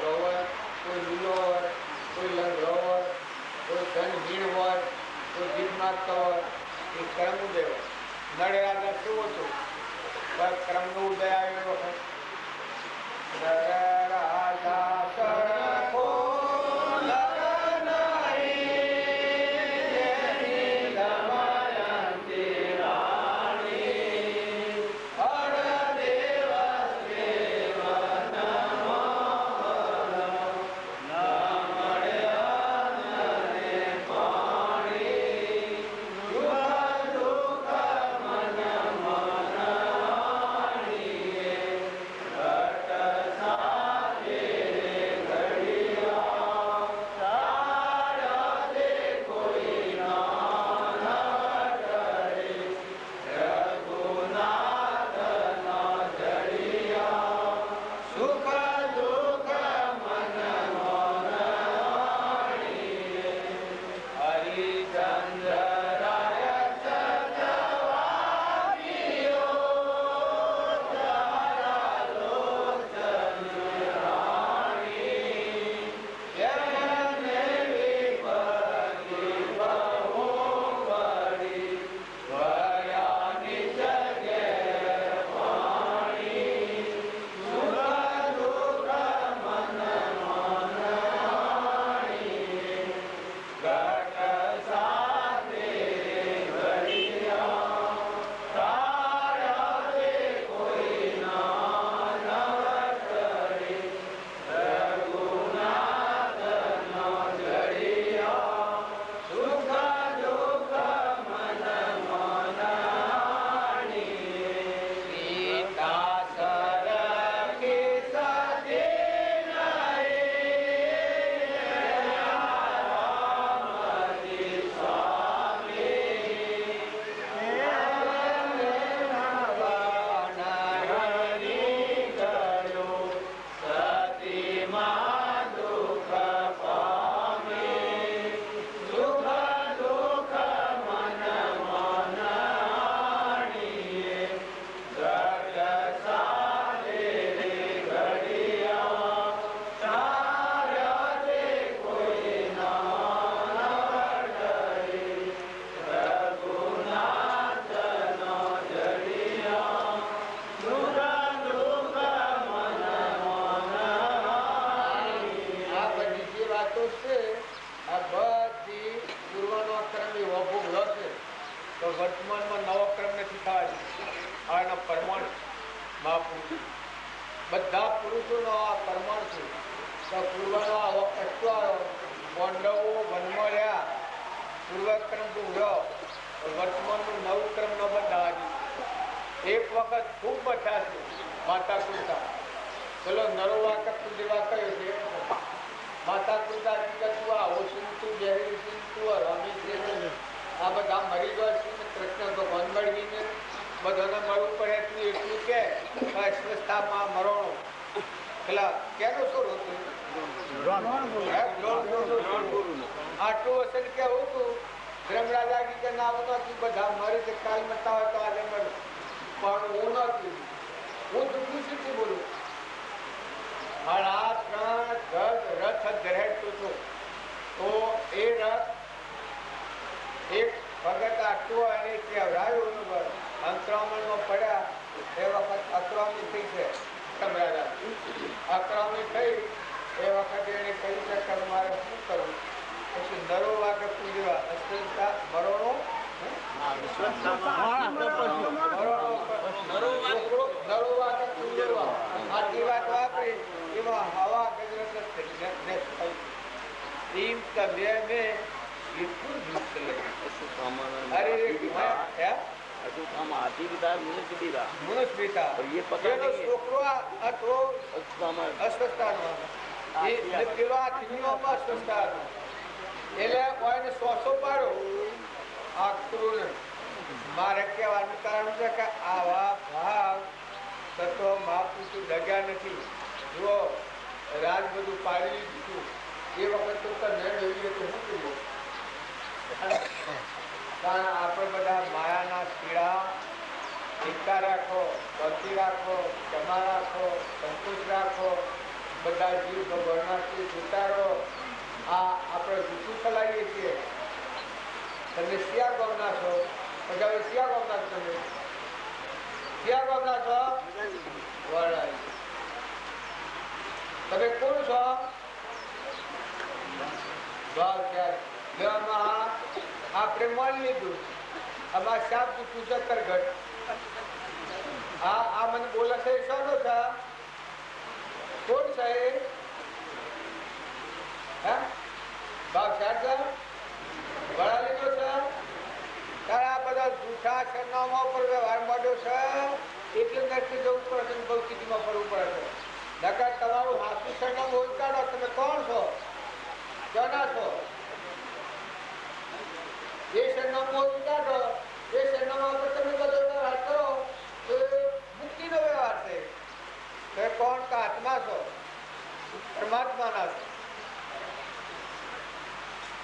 હોય, કોઈ લીલો હોય, કોઈ લંગડો હોય, કોઈ ધનહીણ હોય, કોઈ જીત માગતો હોય, એ કર્મ ઉદય હોય. નડે રાજા કેવું હતું? બસ કર્મનો ઉદય આવ્યો વખત Sa પરમાણ મહાપુરુષ બધા પુરુષોનો આ પરમાણ છે. તો પૂર્વનો આવો કષ્ટો આવ્યો, પાંડવો વનમાં રહ્યા, પૂર્વક્રમ ઉભ્યો, વર્તમાનનું નવું ક્રમ ન બંધાવા. એક વખત ખૂબ બઠા છે માતા કુંતા, પેલો નરો વાકત જેવા કયો છે માતા કુંતા તું આવો તું બેરી તું રમી છે, આ બધા મરી ગયા છે ને કૃષ્ણ ભગવાન મળીને બધાને મળવું પડે તું એટલું કે સ્વસ્થામાં મરણો પેલા કેનું શું હતું આટલું વસન કેવું હતું ધર્મરાજાજી કે નામ નથી બધા મરે છે કાલ મરતા હોય તો આજે મરે પણ હું નથી, હું દુઃખી સુધી બોલું. પણ આ ત્રણ રથ ધરેડતો હતો તો એ રથ એક ભગત આટલું અને કહેવરાયું અંતરામણમાં પડ્યા એ વખત અક્રમણી થઈ છે ધર્મરાજા. અક્રમણી થઈ એ વખતે એને કહ્યું છે કે મારે શું કરવું? પછી નરો વાગે પૂજવા અસ્વસ્થતા મરણો આટલી વાત વાપરી એમાં હવા ગજરત થઈ મારે કહેવાનું કારણ છે કે આવા ભાવ તત્વ મહાપુરુષો ડગ્યા નથી. જુઓ રાજ બધું પાડી દીધું એ વખત તો ન જોઈએ તો શું કર્યું? કારણ આપણે બધા માયાના પીડા એકતા રાખો, ભક્તિ રાખો, ક્ષમા રાખો, સંતોષ રાખો, બધા જીવ ભગવાનના ઉતારો. આ આપણે જૂઠું ચલાવીએ છીએ. તમે શિયા ગામના છો, પછી શિયા ગામના છો, તમે શિયા ગામના છો, તમે કોણ છો? આપણે માની લીધું અમારા શાપ જૂઠું છે કરગટ. આ મને બોલે છે શાનો છે? કોણ છે? ભાવ શાક છે, વડા લીધો છે. ત્યારે આ બધા જૂઠા સરનામા પર વ્યવહાર માંડ્યો છે એટલે નરથી જવું પડે છે, ભૌતિકીમાં ફરવું પડે છે. નકર તમારું હાથું સરનામું હોય કાઢો. તમે કોણ છો? ક્યાંના છો? એ સરનામું હોય કાઢો. એ સરનામા પર તમે બધો વ્યવહાર કરો તો મુક્તિનો વ્યવહાર છે. તમે કોણ કે આત્મા છો? પરમાત્માના છો.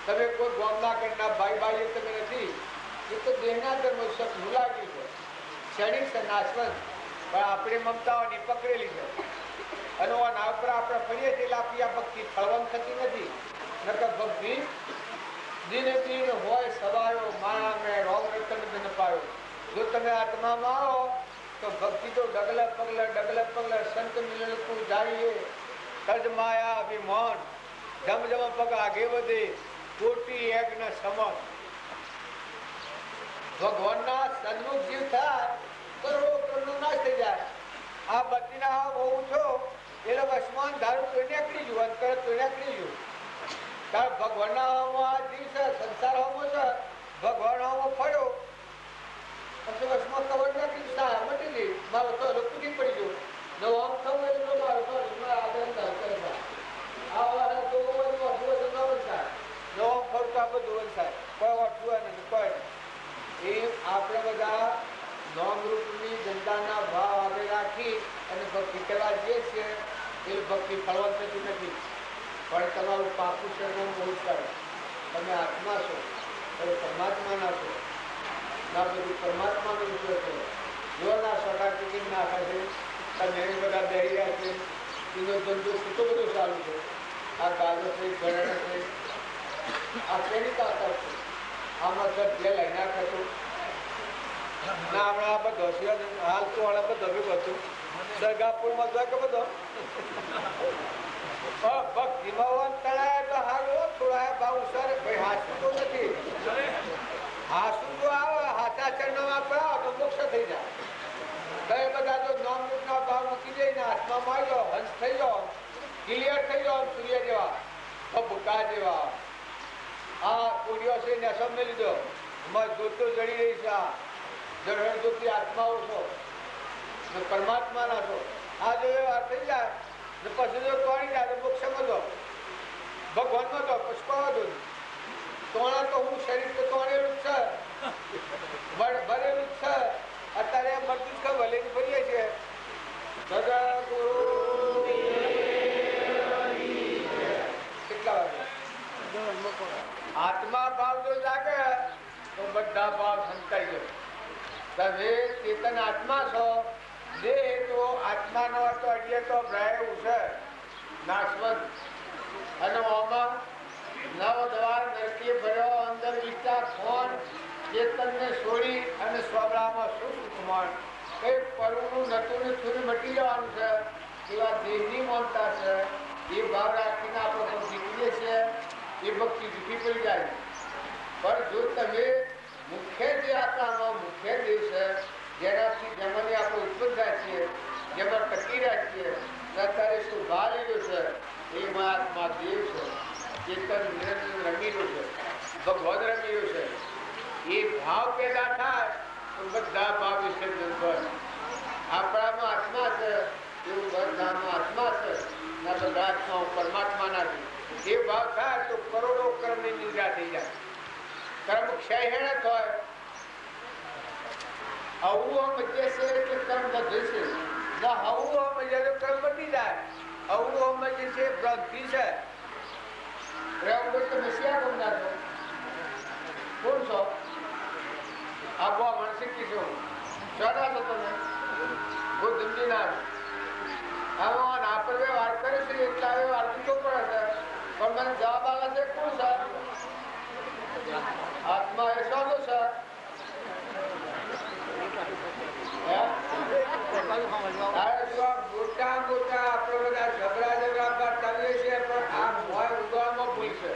તમે કોઈ ગામના ઘરના ભાઈ ભાઈ તમે નથી. એ તો દેહના ધર્મ સપનું લાગ્યું છે, ક્ષણિક છે, નાશવંત. પણ આપણે મમતાઓની પકડેલી છે અને આના ઉપર આપણે ફરીએ છીએ આપી આ ભક્તિ ફળવંત થતી નથી. નકર ભક્તિ દિને દિન હોય સવાયો માયા મેં રોગ રતન ન પાયો. જો તમે આત્મામાં આવો તો ભક્તિ તો ડગલે પગલે સંત મિલન કો જાઈએ તજ માયા અભિમાન જમ જમ પગ આગે વધે કોટી યજ્ઞ સમન. ભગવાનના સન્મુખ જીવ થાય કરોડો કરોડનો નાશ થઈ જાય. આ બત્રીના હોવું છો એટલે વસમાન ધારું તો નીકળી જવું, અંતર તો નીકળી જવું. કારણ ભગવાનના જીવ છે, સંસાર હોવો છે, ભગવાન હોવો ફળ્યો પછી વસમાં કવર નાખી સારા મટેલી મારો તો કૂદી પડી ગયો. નવો આમ થવું એટલે મારો તો આગળ આ તો નવો ફરતા બધું વંશાય કોઈ અઠવું નથી કોઈ. એ આપણે બધા નોમરૂપની જનતાના ભાવ આગળ રાખી અને ભક્તિ કરવા જઈએ છીએ એ ભક્તિ ફળવા થતી નથી. પણ તમારું પાકું શરણમ બહુ સારું. તમે આત્મા છો, તમે પરમાત્માના છો. ના બધું પરમાત્માનો વિષય છે. જો ના સગા ટિકિટ નાખે છે, તમે બધા બેહી રહ્યા છે. એનો ધંધો કેટલો બધો ચાલુ છે. આ ગાલો છે, ગરણા છે, આ કેની તાકાત છે? આમાં સર જે લઈ નાખે તો ના હમણાં આ બધો હાલ તો વાળા બધો ભેગું હતું સરગાપુરમાં જાય કે બધો ભક્તિમાં તળાય તો હાલ થોડા ભાવ સર ભાઈ હાસું તો નથી. હાસું તો આવે હાથા ચરણમાં પડ્યા તો મોક્ષ થઈ જાય. અમૃતના ભાવ મૂકી દઈને આત્મામાં આવી જાઓ, હંસ થઈ જાઓ, ક્લિયર થઈ જાઓ, સૂર્ય જેવા, ભૂકા જેવા. આ કોડીઓ છે ને સમજી લીધો, એમાં જ્યોતો જડી રહી છે. આ જળ જ્યોતિ આત્માઓ છો, પરમાત્માના છો. આ જો વ્યવહાર થઈ જાય ને પછી જો તોડી જાય તો મોક્ષ સમજો, ભગવાનમાં તો પુષ્પાવા દો. તોણા તો હું શરીર તો તોણેલું જ છે, ભરેલું જ છે. અત્યારે બધું જ ભલે જ ભરીએ છીએ. કેટલા વાગે આત્મા ભાવ જો જાગે તો બધા ભાવ સંતાઈ જાય. તમે ચેતન આત્મા છો, દેહ તો આત્માનો હતો એટલે તો ભરાયું છે નાશવંત. અને આમાં નવ દ્વાર નરકી ભર્યો, અંદર વિચાર ફોન ચેતનને છોડી અને સ્વબળામાં શું સુખમાન. કઈ પરવું નતું ને થોડી મટી જવાનું છે એવા દેહની મમતા છે. એ ભાવ રાખીને આપણે શીખીએ છીએ, એ ભક્તિ જુદી પડી જાય. પણ જો તમે મુખ્ય જે આત્માનો મુખ્ય દેહ છે, જેનાથી જેમાંથી આપણે ઉત્પન્ન થાય છીએ, જેમાં ટકી રહ્યા છીએ, અત્યારે શું ભાવ લીધો છે, એમાં આત્મા દેવ છે. ચેતન નિરંજન રમીલું છે, ભગવાન રમીલું છે. એ ભાવ પેદા થાય તો બધા ભાવ વિસર્જન થાય. આપણામાં આત્મા છે એવું બધામાં આત્મા છે, ના બધા આત્માઓ પરમાત્માના છે. એ ભાવ થાય તો કરોડો કર્મની નિદ્રા થઈ જાય, કર્મ ક્ષય હેણે થાય. આવું મધ્ય છે એટલે કર્મ બધે છે. આવું મધ્ય તો કર્મ બની જાય. આવું મધ્ય છે ભ્રાંતિ છે. કોણ છો? આપો માનસિક કિશો ચોદા છો તમે બહુ ધમજીનાર. આમાં આપણે વાત કરે છે એટલા હવે વાત તો પડે છે, પણ મને જવાબ આવે છે કોણ છે? આત્મા એ શોધો છે. મોટા મોટા આપણે બધા ઝઘડા કરીએ છીએ, પણ આ મોય ઉગાડમાં ભૂલ છે.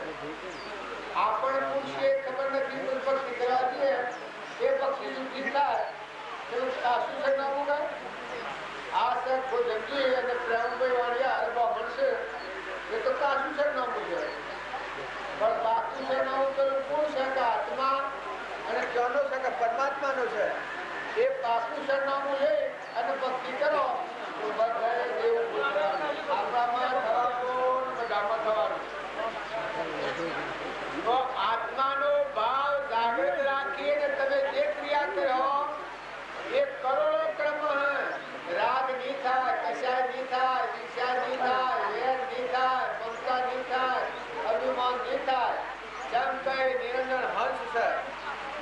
આપણે પૂછીએ ખબર નથી, પક્ષી કરવા દઈએ એ પક્ષી સુધી થાય સાસુ છે ના મુકાય. આ સર જગી અને પ્રેમભાઈ વાળિયા અરબા મળશે એ તો કાશુ છે ના મૂકે, પણ બાકી છે ના ઉતરું કોણ છે કે આત્મા અને ક્યાંનો છે કે પરમાત્માનો છે. એ બાપુ સરનામું લે અને ભક્તિ કરો તો બધા દેવું આપણામાં થવાનું બધામાં થવાનું. તો આત્માનો ભાવ જાગૃત રાખીને તમે જે ક્રિયા કરો એ કરોડો ક્રમ રાગ નહીં થાય, કશાય નહીં થાય, ઈર્ષા નહીં થાય, વેર નહીં થાય, મમતા નહીં થાય, અભિમાન નહીં થાય. જેમ કઈ નિરંજન હંસ છે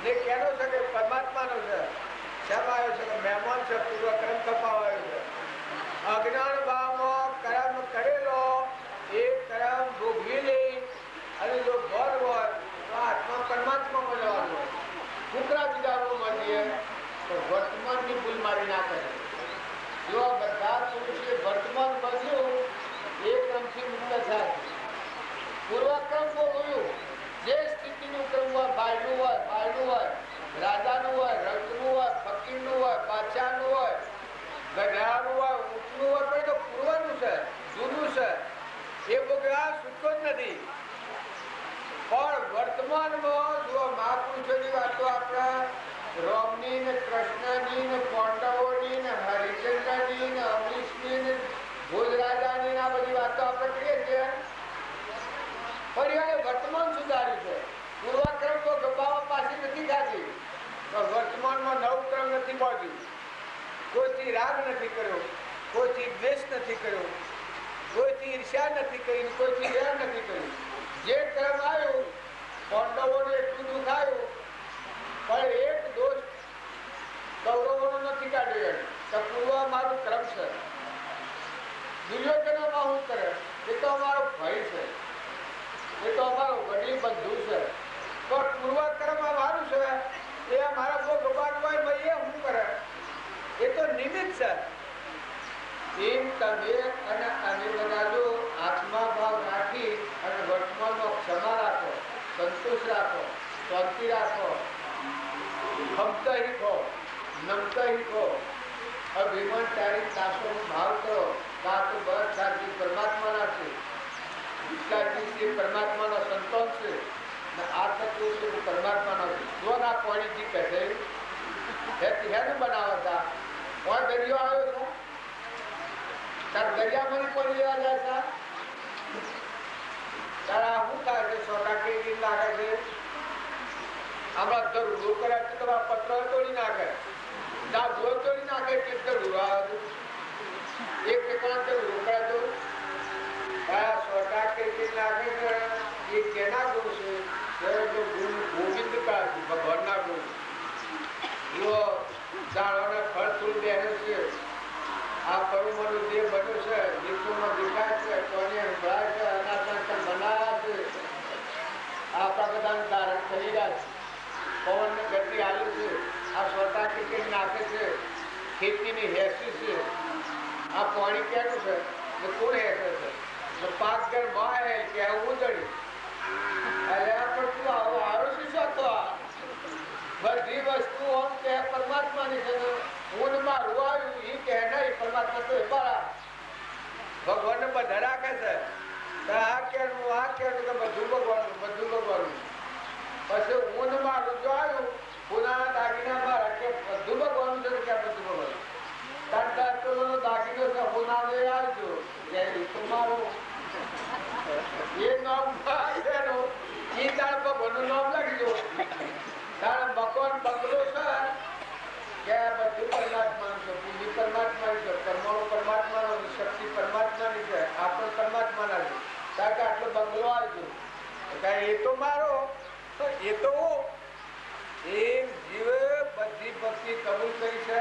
ને કેનો છે કે પરમાત્માનો છે. શેમ આવ્યો છે કે મહેમાન છે, પૂર્વ કર્મ કપાવાયો છે. અજ્ઞાન ભાવમાં કર્મ કરેલો એ કર્મ ભોગવી લે અને જો ભર હોય તો આત્મા પરમાત્મામાં જવાનું હોય. કુકરા બીજામાં મળીએ તો વર્તમાનની ભૂલ મારી ના કરે. જો બધા પુરુષે વર્તમાન બદલ્યું એ ક્રમથી મુક્ત થાય. પૂર્વક્રમ ભોગવ્યું જે સ્થિતિનું ક્રમ હોય, ભાઈનું હોય, ભાઈનું હોય, રાજાનું હોય, રંગનું હોય, ફકીરનું હોય, બાદશાહનું હોય, ગઢાનું હોય, ઊંટનું હોય, પણ તો પૂર્વનું છે, જૂનું છે. એ ભોગવ્યા છૂટતો જ નથી. પણ વર્તમાનમાં જો મહાપુરુષોની વાતો આપણા રામની ને કૃષ્ણની ને પાંડવોની ને હરિચંદ્રની ને અમરીશની ને ભોજરાજાની આ બધી વાતો આપણે કહીએ છીએ. પણ વર્તમાન સુધાર્યું છે. પૂર્વક્રમ તો ગબાવા પાછી નથી ખાતી, વર્તમાનમાં નવક્રમ નથી પહોંચ્યું. કોઈથી રાગ નથી કર્યો, કોઈથી દ્વેષ નથી કર્યો, કોઈથી ઈર્ષ્યા નથી કરી, કોઈથી વેર નથી કર્યું. જે ક્રમ આવ્યું પાંડવોને એટલું દુઃખ આવ્યું, પણ એક દોષ કૌરવોનો નથી કાઢ્યો. તો પૂર્વ મારું ક્રમ છે. દુર્યોધનમાં શું કરે? એ તો અમારો ભાઈ છે, એ તો અમારો વડીલ બંધુ છે. પણ પૂર્વ કર્મ અમારું છે, એ અમારા બહુ ભગવાન હોય ભાઈ એ શું કરે? એ તો નિમિત્ત છે. એમ તમે અને અમે બધા જો આત્મા ભાવ રાખી અને વર્તમાનમાં ક્ષમા રાખો, સંતોષ રાખો, શાંતિ રાખો, ખમતા શીખો, નમતા શીખો, અભિમાન તારી તાસો ભાવ કરો આ તો બસ સાચી પરમાત્માના છે, વિશ્વાસી છે પરમાત્માનો સંતોષ છે, આ તત્વો છે પરમાત્માનો છે. જો ના પાણીથી કહે હેનું બનાવતા કોણ દરિયો આવ્યો છે તાર દરિયામાં પાણી લેવા જાય છે તારા શું થાય છે 100 કેજી લાગે છે આમાં જરૂર કર્યા છે તમારા પત્ર તોડી નાખે ના જોર તોડી નાખે કે જરૂર આવે એક ઠેકાણા જરૂર કર્યા તો 100 કેજી લાગે છે એ કેના ગુણ છે ગુણ ગોવિંદ કા ભગવાનના ગુણ જો ઝાડોને ફળ ફૂલ બેસે છે આ પરમાણુ જે બન્યું છે વિશ્વમાં દેખાય છે કોને સંભળાય છે અનાજ બનાવ્યા છે આપણા બધાને ધારણ કરી રહ્યા છે પવનને ગતિ આલુ છે આ 100 ટિકિટ નાખે છે ખેતીની હેસી છે આ પાણી કેનું છે કોણ હેસે છે પાક ઘર માં કે ઉજળી અરે પણ તું આવો આરો શીશો તો બધી વસ્તુ આમ કે પરમાત્માની છે હું મારું આવ્યું એ કે નહીં પરમાત્મા તો મારા ભગવાનને બધા રાખે છે આ કેનું કે બધું ભગવાનનું પછી હું મારું જો આવ્યું પુનાના દાગીના મારા કે બધું ભગવાનનું છે કે બધું ભગવાન દાગીનો છે પુનાને આવજો કે તમારું એ નામ એ તાર ભગવાનનું નામ લખજો તારા મકાન બંગલો છે કે બધું પરમાત્માનું છે પૂજી પરમાત્માની છે પરમાણુ પરમાત્માનો શક્તિ પરમાત્માની છે આપણે પરમાત્માના છે કારણ કે આટલો બંગલો આવજો એ તો મારો એ તો એક જીવે બધી ભક્તિ કબૂલ કરી છે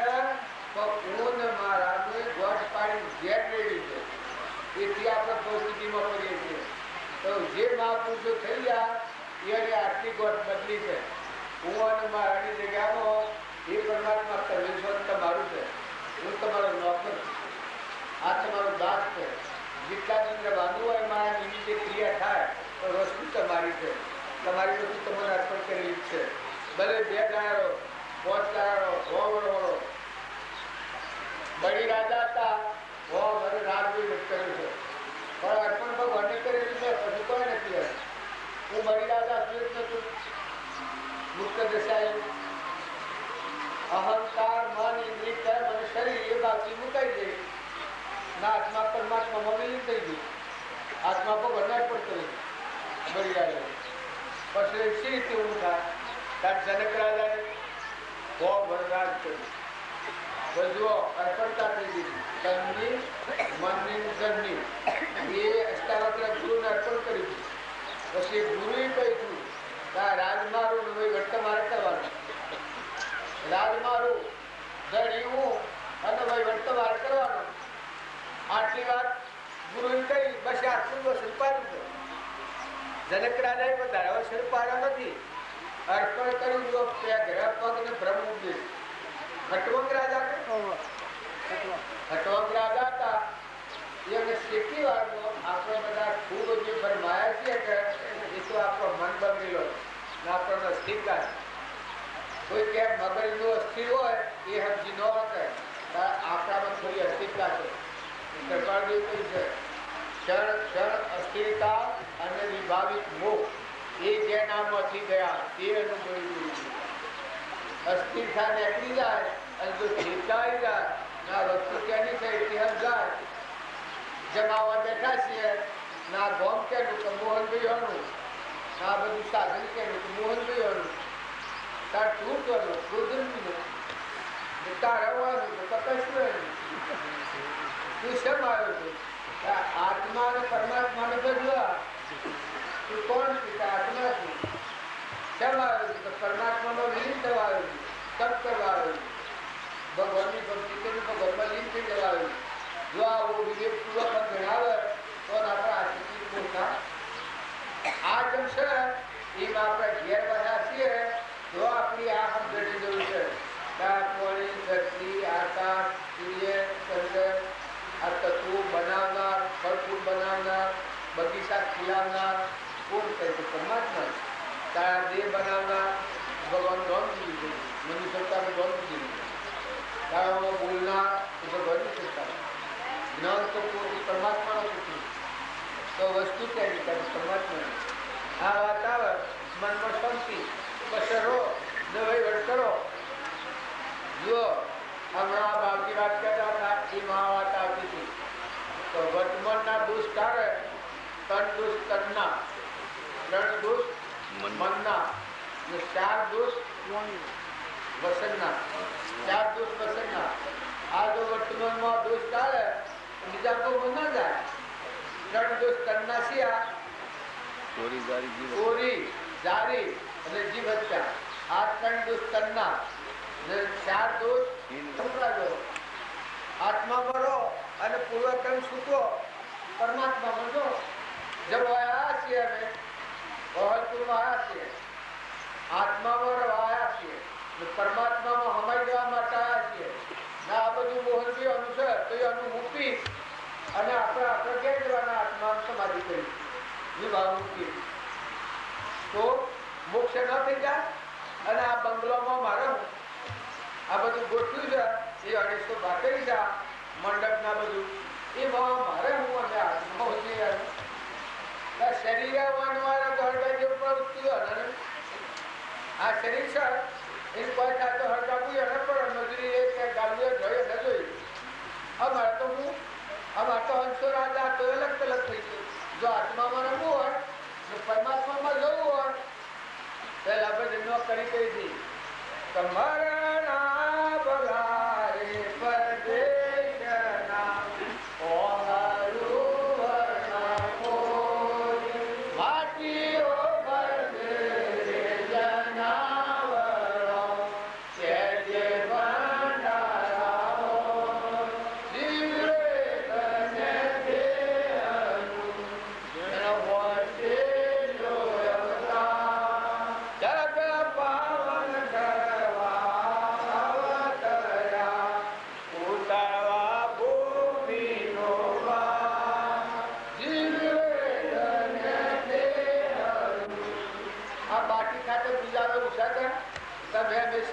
તો હું મારા ગોઠ પાડી ઘેર રેડી છે એથી આપણે પરિસ્થિતિમાં કરીએ છીએ તો જે મહાપુરુષો થઈ ગયા એની આર્થિક ગોઠ બદલી છે હું અને મારાની જગ્યામાં એ પરમાત્મા સર્વેશ્વર તમારું છે હું તમારો નોકર છું આ તમારો દાસ છે જેટલા દિન રહેવાનું હોય મારા નિમિત્તે ક્રિયા થાય તો વસ્તુ તમારી છે તમારી વસ્તુ તમને અર્પણ કરેલી જ છે ભલે 2 ડાયરો 5 ડાયરો 100 વરો બળી રાજા હતા મારે રાજવી કર્યું છે પણ અર્પણ ભગવાનને કરેલું છે પછી કોઈ નથી હું બળી રાજા છું જ નતું મુક્ત દશાયું અહંકાર મન ઇન્દ્રિય કર્મ અને શરીર એ બાકી મુકાઈ જાય ના આત્મા પરમાત્મામાં વિલીન થઈ ગઈ આત્મા ભગવાનને અર્પણ કરી બળી રાજા પછી શી રીતે ઊભું થાય ત્યારે જનક રાજાને બહુ વરરાજ કર્યું બધું અર્પણતા થઈ દીધી તનની મનની ધનની એ અષ્ટાવક્ર ગુરુને અર્પણ કરી દીધું પછી ગુરુએ કહ્યું કે રાજમારું વહીવટ તમારે કરવાનું રાજમારું ધણ્યું અને વહીવટ તમારે કરવાનો આટલી વાત ગુરુએ કહી બસ આટલું વસૂલ પાડ્યું છે જનક રાજાએ વધારે વસૂલ પાડ્યો નથી અર્પણ કર્યું જો ગ્રહ પગ ને બ્રહ્મ ઉપદેશ ખટવંગ રાજા હતા એને શેકી વાળનો આપણે બધા ખૂબ જે ફરમાયા છીએ કે એ તો આપણો મન બગડેલો ને આપણને અસ્થિરતા છે કોઈ કે મગજનું અસ્થિર હોય એ સમજી ન શકે આપણામાં થોડી અસ્થિરતા છે સરકારજી કહ્યું છે ક્ષણ ક્ષણ અસ્થિરતા અને વિભાવિત મોહ એ જે નામમાંથી ગયા તે અનુભવી અસ્થિરતા નીકળી જાય અને જો સ્થિરતા આવી જાય ના વસ્તુ કેની છે ઇતિહાસ જાય જમાવા બેઠા છીએ ના ગોમ કેનું કે મોહનભાઈ હોનું ના બધું સાધન કેનું કે મોહનભાઈ હોનું તાર તું કરવું ગોધનભાઈ તાર આવવાનું તો કશું તું શેમ આવ્યો છે આત્મા અને પરમાત્માને બદલા તું કોણ છે કે આત્મા છું શેમ આવ્યો છે પરમાત્મામાં લીન થવા આવ્યો છે તપ કરવા આવ્યો છે ભગવાનની ભક્તિ કરી ભગવાનમાં લીન થઈ જવા આવ્યો જો આવો વિવેકપૂર્વક જણાવે તો આપણે આશીર્વાદ બોલતા આ જેમ છે એમ આપણે ઘેર બધા છીએ તો આપણી આ સમજણની જરૂર છે પાણી ધરતી આકાશ સૂર્ય ચંદ્ર આ તત્વો બનાવનાર ફળફૂલ બનાવનાર બગીચા ખીલાવનાર કોણ કહે છે પરમાત્મા તારા દેહ બનાવનાર ભગવાન ગોમ દીધી મનુષ્યતાને ગોમ દીધી તારામાં બોલનાર તો વસ્તુ તેની કરે પરમાત્મા. આ વાત આવે મનમાં શાંતિ, બસરો ન વહીવટ કરો. જો હમણાં બાપજી વાત કરતા હતા એ મહા વાત આવતી હતી તો વર્તમાનના દુષ્ટ આવે, તન દુષ્ટ તનના, 3 દુષ્ટ મનના, 4 દુષ્ટ વસનના, 4 દુષ્ટ વસનના. આ જો વર્તમાનમાં દુષ્ટ આવે બીજા તો ના જાય. 3 દુષ્ટ તનના સિયા ચોરી, જારી અને જીવ હત્યા. આ 3 દુષ્ટ તનના, 4 દુષ્ટ સંપ્રાજો. આત્મામાં રહો અને પૂર્વકર્મ છૂટો, પરમાત્મામાં જો. જબ આવ્યા છીએ અમે વહલપુરમાં આવ્યા છીએ, આત્મામાં આવ્યા છીએ, પરમાત્મામાં હમાઈ જવા માટે આવ્યા છીએ. આ બધું મોહનજી અનુસાર તો એ અનુ મૂકી અને આપણે ક્યાં જવાના? આત્મા સમાધિ કરી વિભાગ મૂકી તો મોક્ષ ન થઈ જાય. અને આ બંગલોમાં મારે આ બધું ગોઠવ્યું છે એ 250 ભાખરી છે મંડપ ના બધું એમાં મારે હું અને આત્મા શરીર વાળા હળગા જેવું પ્રવૃત્તિ આ શરીર છે એ કોઈ થાય તો હળગાવું એને પણ મજૂરી એ કે ગાલુએ જોઈએ ન જોઈ. અમારે તો હું અમારે તો હંસો રાજા તો અલગ અલગ થઈ ગયું. જો આત્મામાં રમવું હોય પરમાત્મામાં જવું હોય પહેલા આપણે નોકરી કરી હતી કમરના બલારે પરદેશના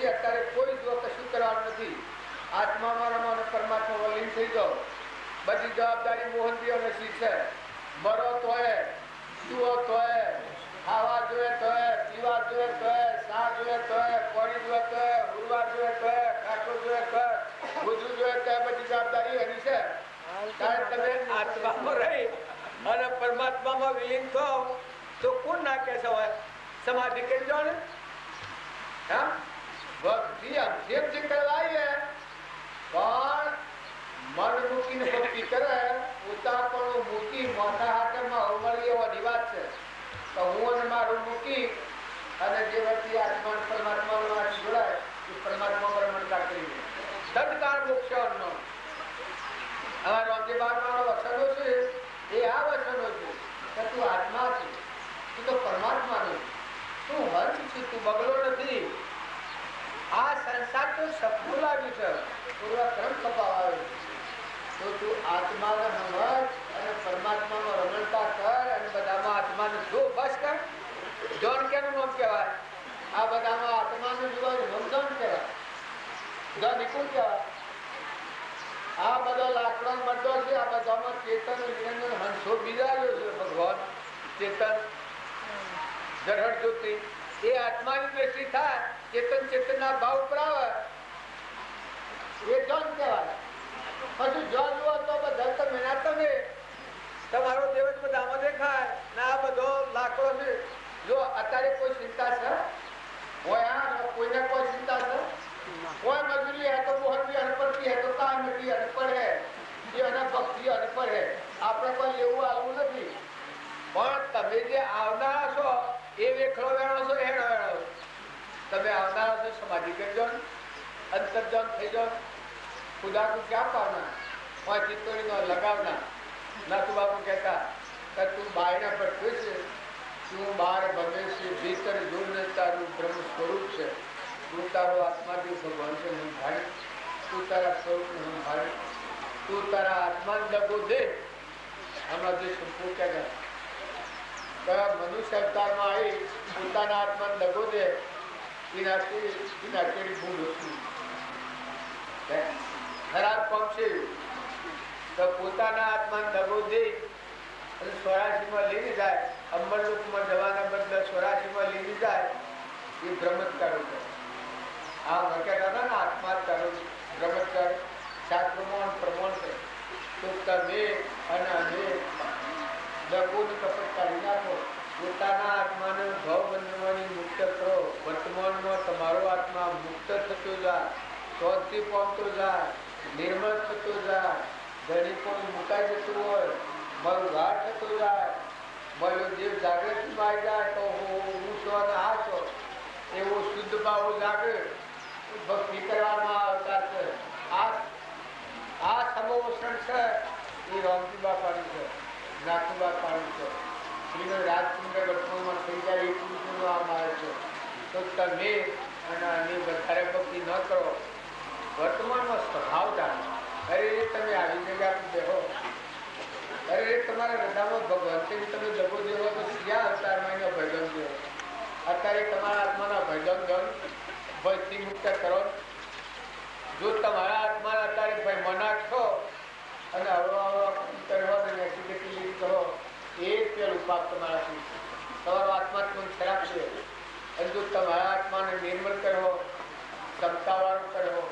અત્યારે કોઈ જો કશું કરવાનું નથી. આત્મામાં રમો અને પરમાત્મા લીન થઈ જાઓ. બધી જવાબદારી મોહનજીઓને શીખે. મરો તોય, સુવો તોય, ખાવા જોઈએ તોય, પીવા જોઈએ તોય, સા જોઈએ તોય, પાણી જોઈએ તોય, ઉડવા જોઈએ તોય, કાઠો જોઈએ તોય, ગુજરું જોઈએ તોય બધી જવાબદારી એની છે. ત્યારે તમે આત્મામાં રહી અને પરમાત્મામાં વિલીન થો તો કોણ ના કે હોય સમાધિ કરી દો ને. હા ભક્તિ અભ્યક્તિ કરવાય પણ મન મૂકીને ભક્તિ કરે ઉતાપણું મૂકી મોટા હાથમાં ઉમરી એવો રિવાજ છે તો હું અને મારું મૂકી અને જે વ્યક્તિ આત્મા પરમાત્મા જોડાય એ પરમાત્મા પરમણતા કરી દંડકાર મોક્ષનો અમારા રામજી બાપાનો વચનો છે એ આ વચનો છે કે તું આત્મા છે, તું તો પરમાત્મા નથી, તું હંસ છે, તું બગલો નથી. આ સંસાર તો સપનું લાગ્યું છે પૂર્વક્રમ કપાવે તો તું આત્માને સમજ અને પરમાત્માનો રમણતા કર અને બધામાં આત્માને જો બસ કર. જોન કેનું નામ કહેવાય? આ બધામાં આત્માને જોવાનું સમજણ કહેવાય. જો નિકુંજ કહેવાય. આ બધો લાકડો મરદો છે આ બધામાં ચેતન નિરંજન હંસો બિરાજો છે. ભગવાન ચેતન જરહટ જ્યોતિ એ આત્માની દ્રષ્ટિ થાય ચેતન ના ભાવ ઉપર આવે એ જોન કહેવાય. પછી જોન જુઓ તો બધા તમે ના તમે તમારો દેવ બધામાં દેખાય ને આ બધો લાકડો છે. જો અત્યારે કોઈ ચિંતા છે હોય કોઈને કોઈ ચિંતા છે કોઈ મજૂરી है तो मोहन भी अनपढ़ की है तो काम में भी अनपढ़ है ये अनभक्ति अनपढ़ है આપણે કોઈ લેવું આવવું નથી. પણ તમે જે આવનારા છો એ વેખડો વેણો છો હેડો વેણો તમે આવનારા છો સમાધિ કરજો અંતર્જાન થઈ જાઓ. खुदा को क्या पाना वहाँ चित्तोड़ी नो लगावना ना तो बापू कहता कि तू बायना पर खुश तू बाहर बने से भीतर जुड़ने तारू ब्रह्म स्वरूप से तू तारो आत्मा जो भगवान से हम भाई तू तारा स्वरूप हम भाई तू तारा आत्मा लगो दे हमारा जो संपूर्ण क्या कर मनुष्य अवतार में आई પોતાના આત્મા લગો દે એનાથી ભૂલ હતી. ખરાબ પક્ષ તો પોતાના આત્મા દગો દે અને 84 લઈને જાય, અમરલોકમાં જવાના બદલે 84 લઈને જાય, એ ભ્રમત્કારો છે. આ વખત હતા ને આત્મા તારો ભ્રમત્કાર શાસ્ત્રોમાં પ્રમાણ છે. તો તમે અને અમે દગોને કપટ કાઢી નાખો, પોતાના આત્માને ભાવ બંધનમાંથી મુક્ત કરો. વર્તમાનમાં તમારો આત્મા મુક્ત થતો જાય, શાંતિ પામતો જાય, નિર્મળ થતો જાય, ધણી પણ મુકાઈ જતું હોય, મારું ઘાટ થતો જાય, મારો દેવ જાગૃતિમાં આવી જાય તો હું છો અને આ છો એવો શુદ્ધ ભાવ જાગે. ભક્તિ કરવામાં આવતા છે. આ સમોષણ છે એ રામજી બાપાનું છે, નાથુ બાપાનું છે. શ્રીમદ રાજચંદ્ર ઘટનામાં થઈ જાય એ પુરુષનું નામ આવે છે. તો તમે અને અમે વધારે ભક્તિ ન કરો, વર્તમાનનો સ્વભાવ જાણો. અરે તમે આવી જગ્યા પર બેહો, અરે તમારા હૃદયમાં ભગવંતને તમે દગો દેવો તો ક્યાં અવતારમાં એનો ભજન દેવો. અત્યારે તમારા આત્માના ભજન ગણ ભયથી મુક્ત કરો. જો તમારા આત્માના અત્યારે ભય મનાટ છો અને હળવા કરવા કરો, એ પેલું પાપ તમારાથી તમારો આત્મા પણ ખરાબ છે. અને જો તમારા આત્માને નિર્મળ કરો, ક્ષમતાવાળું કરો,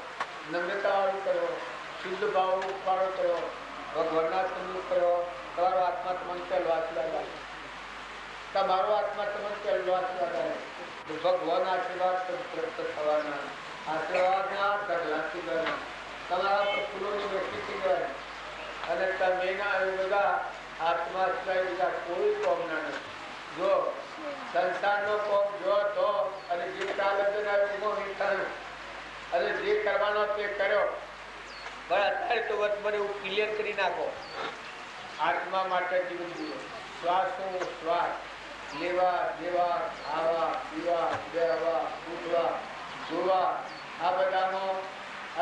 નમ્રતાવાળું કરો, શુદ્ધ ભાવવાળું કરો, ભગવાનના સ્વરૂપ કરો, તમારો આત્મા તમને ચાલવા લાગે, તમારો આત્મા તમને ચાલવા લાગે. ભગવાન આશીર્વાદ પ્રાપ્ત થવાના, આશીર્વાદના ઢગલાથી ગયા, તમારા પર ફૂલોની વૃષ્ટિથી ગયા. અને તમે ના આવી બધા આત્મા સિવાય બીજા કોઈ કોમ ના નથી. જો સંસારનો કોમ જો તો અને જે પ્રાલબ્ધના યોગમાં થયું અને જે કરવાનો તે કર્યો. પણ અત્યારે તો મને એવું ક્લિયર કરી નાખો, આત્મા માટે જીવન જીવો. શ્વાસો શ્વાસ લેવા દેવા, આવા પીવા, બેહવા, ઉઠવા, જોવા, આ બધામાં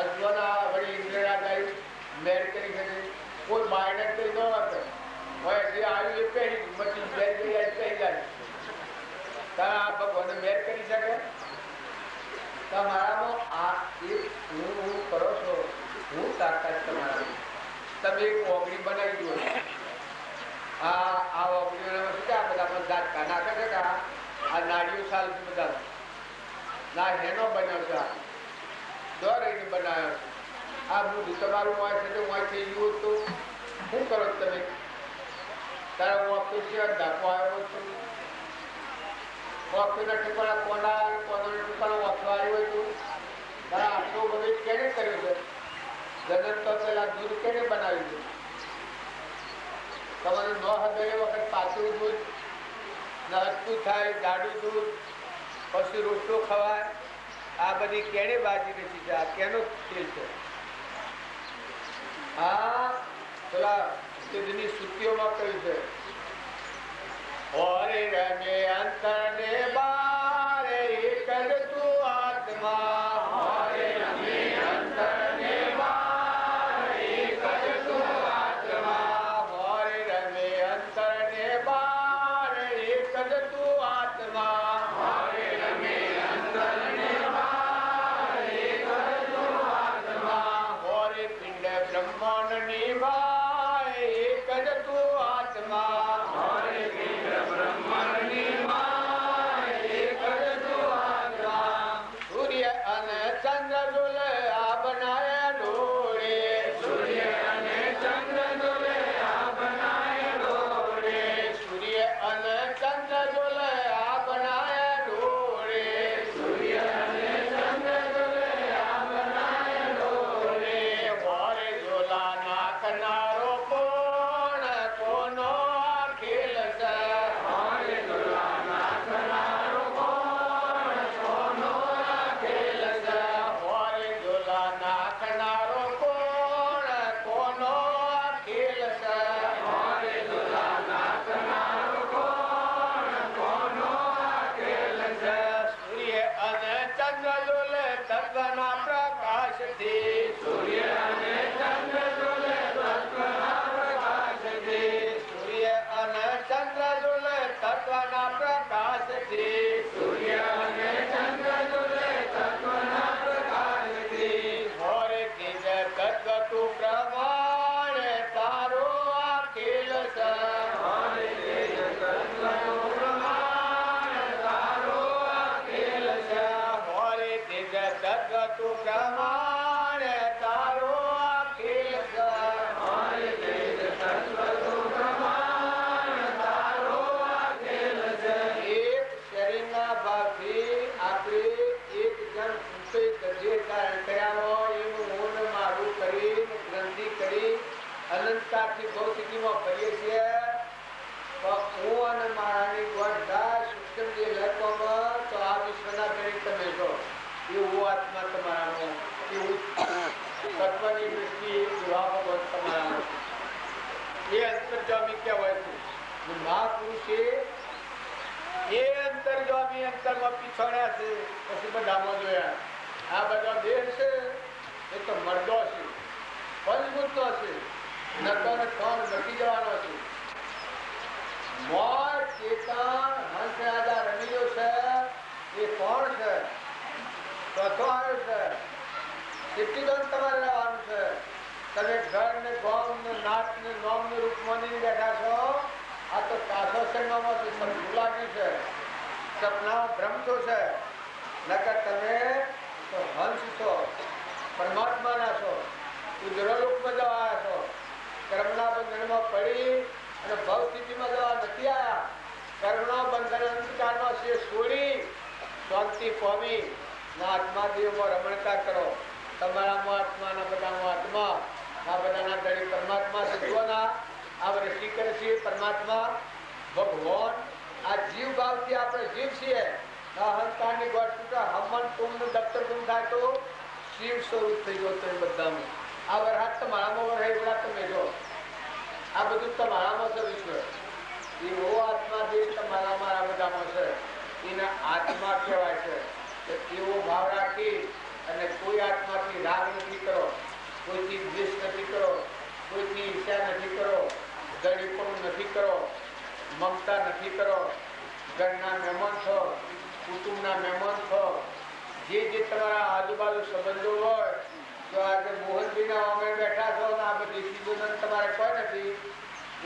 અજ્ઞાના વળી ઇન્દ્રિયા ગઈ મેર કરી શકે. કોઈ માઇનસ થઈ ન હતો હોય જે આવ્યું એ પહેરી મચી મેર કરી કહી જાય. તારા ભગવાન મેર કરી શકે? તમારામાં આ એક હું કરો છો, હું તાકાત તમારા. તમે એક ઓગળી બનાવી દો. આ ઓગળીઓમાં શું કે આ બધા જાતકા નાખે છે કે આ નાળીઓ સાલ છે બધા ના હેનો બન્યો છે, દોર રહીને બનાવ્યો છે. આ બધું તમારું હોય છે તો હોય થઈ ગયું તો શું કરો તમે? તારા ઓફિસ છે ધાકો આવ્યો છું, ઓફિસના ઠેકાણા કોના ઠેકાણા ઓફવા આવ્યો છું. તારા આટલો બગીચ કેને કર્યો છે? જન્મ તો પેલા દૂધ કેને બનાવ્યું છે? તમારે ન હદે વખત પાછું દૂધ નહતું થાય, જાડું દૂધ, પછી રોટલો ખવાય. આ બધી કેને બાજી નથી છે? આ કેનો તેલ છે? આ પેલા સિદ્ધની સુતીઓમાં કહ્યું છે, ઓરે રમે અંતર ને બારે કર તું આત્મા, ઓરે રમે અંતર ને બારે કર તું આત્મા, ઓરે રમે અંતર ને બારે કર તું આત્મા, ઓરે રમે અંતર ને બારે કર તું આત્મા, ઓરે પિંડ બ્રહ્માંડ ની બારે કર તું આત્મા, ઓરે પિંડ બ્રહ્માંડ ની બારે કર તું આત્મા, સૂર્ય અને ચંદ્ર ડોલે આ બનાયા ડોળે, સૂર્ય અને ચંદ્ર ડોલે આ બનાયા ડોળે, સૂર્ય અને ચંદ્ર ડોલે આ બનાયા ડોળે, સૂર્ય અને ચંદ્ર ડોલે આ બનાયા ડોળે, હોરે ઝોલા નાખનાર આખી ભૌતિકીમાં ફરીએ છીએ તો હું અને મારાની ગોઠ સૂક્ષ્મ જે લહેકોમાં તો આ વિશ્વના દરેક તમે છો એવું આત્મા તમારામાં એવું તત્વની દૃષ્ટિએ વિવાહ ભગવત તમારામાં એ અંતર્જામી કહેવાય છે મહાપુરુષે એ અંતર્જામી અંતરમાં પીછોડ્યા છે પછી બધામાં જોયા આ બધા દેહ છે એ તો મરદો છે પંચભૂતો છે નતો ને કોણ નથી જવાનો છે મોર ચેતન હંસ રાજા રમીયો છે એ કોણ છે ચોથો આવ્યો છે કેટલી દોડ તમારે રહેવાનું છે તમે ઘર ને ગોમ ને નાટ ને નોમ ને રૂપ માની બેઠા છો આ તો કાસો સંગમાં છે સપનું લાગ્યું છે સપના ભ્રમતો છે નકર તમે તો હંસ છો પરમાત્મા ના છો ઉદ્રલોકમાં જવા આવ્યા છો કર્મના બંધનમાં પડી અને ભવ સ્થિતિમાં જવા નથી આવ્યા કર્મના બંધન અંધકારમાં છે છોડી શાંતિ પામી ના આત્મા દેવમાં રમણતા કરો તમારામાં આત્માના બધામાં આત્મા આ બધાના દરેક પરમાત્મા સત્વના આ વૃષ્ટિ કરે છે પરમાત્મા ભગવાન આ જીવ ભાવથી આપણે જીવ છીએ અહંકારની ગોઠ તૂટા હમન તુમનું દફતર ગુમ થાય તો શિવ સ્વરૂપ થઈ ગયો તો બધામાં આ વરહાદ તમારામાં વરહે એવડા તમે જો આ બધું તમારામાં છે વિશ્વ એવો આત્મા જે તમારા મારા બધામાં છે એને આત્મા કહેવાય છે એવો ભાવ રાખી અને કોઈ આત્માથી રાગ નથી કરો કોઈથી દ્વેષ નથી કરો કોઈથી ઈર્ષ્યા નથી કરો દળીપણું નથી કરો મમતા નથી કરો ઘરના મહેમાન છો કુટુંબના મહેમાન છો જે તમારા આજુબાજુ સંબંધો હોય તો આજે મોહનજીના અમે બેઠા છો ને આ બધી સીધું તમારે કોઈ નથી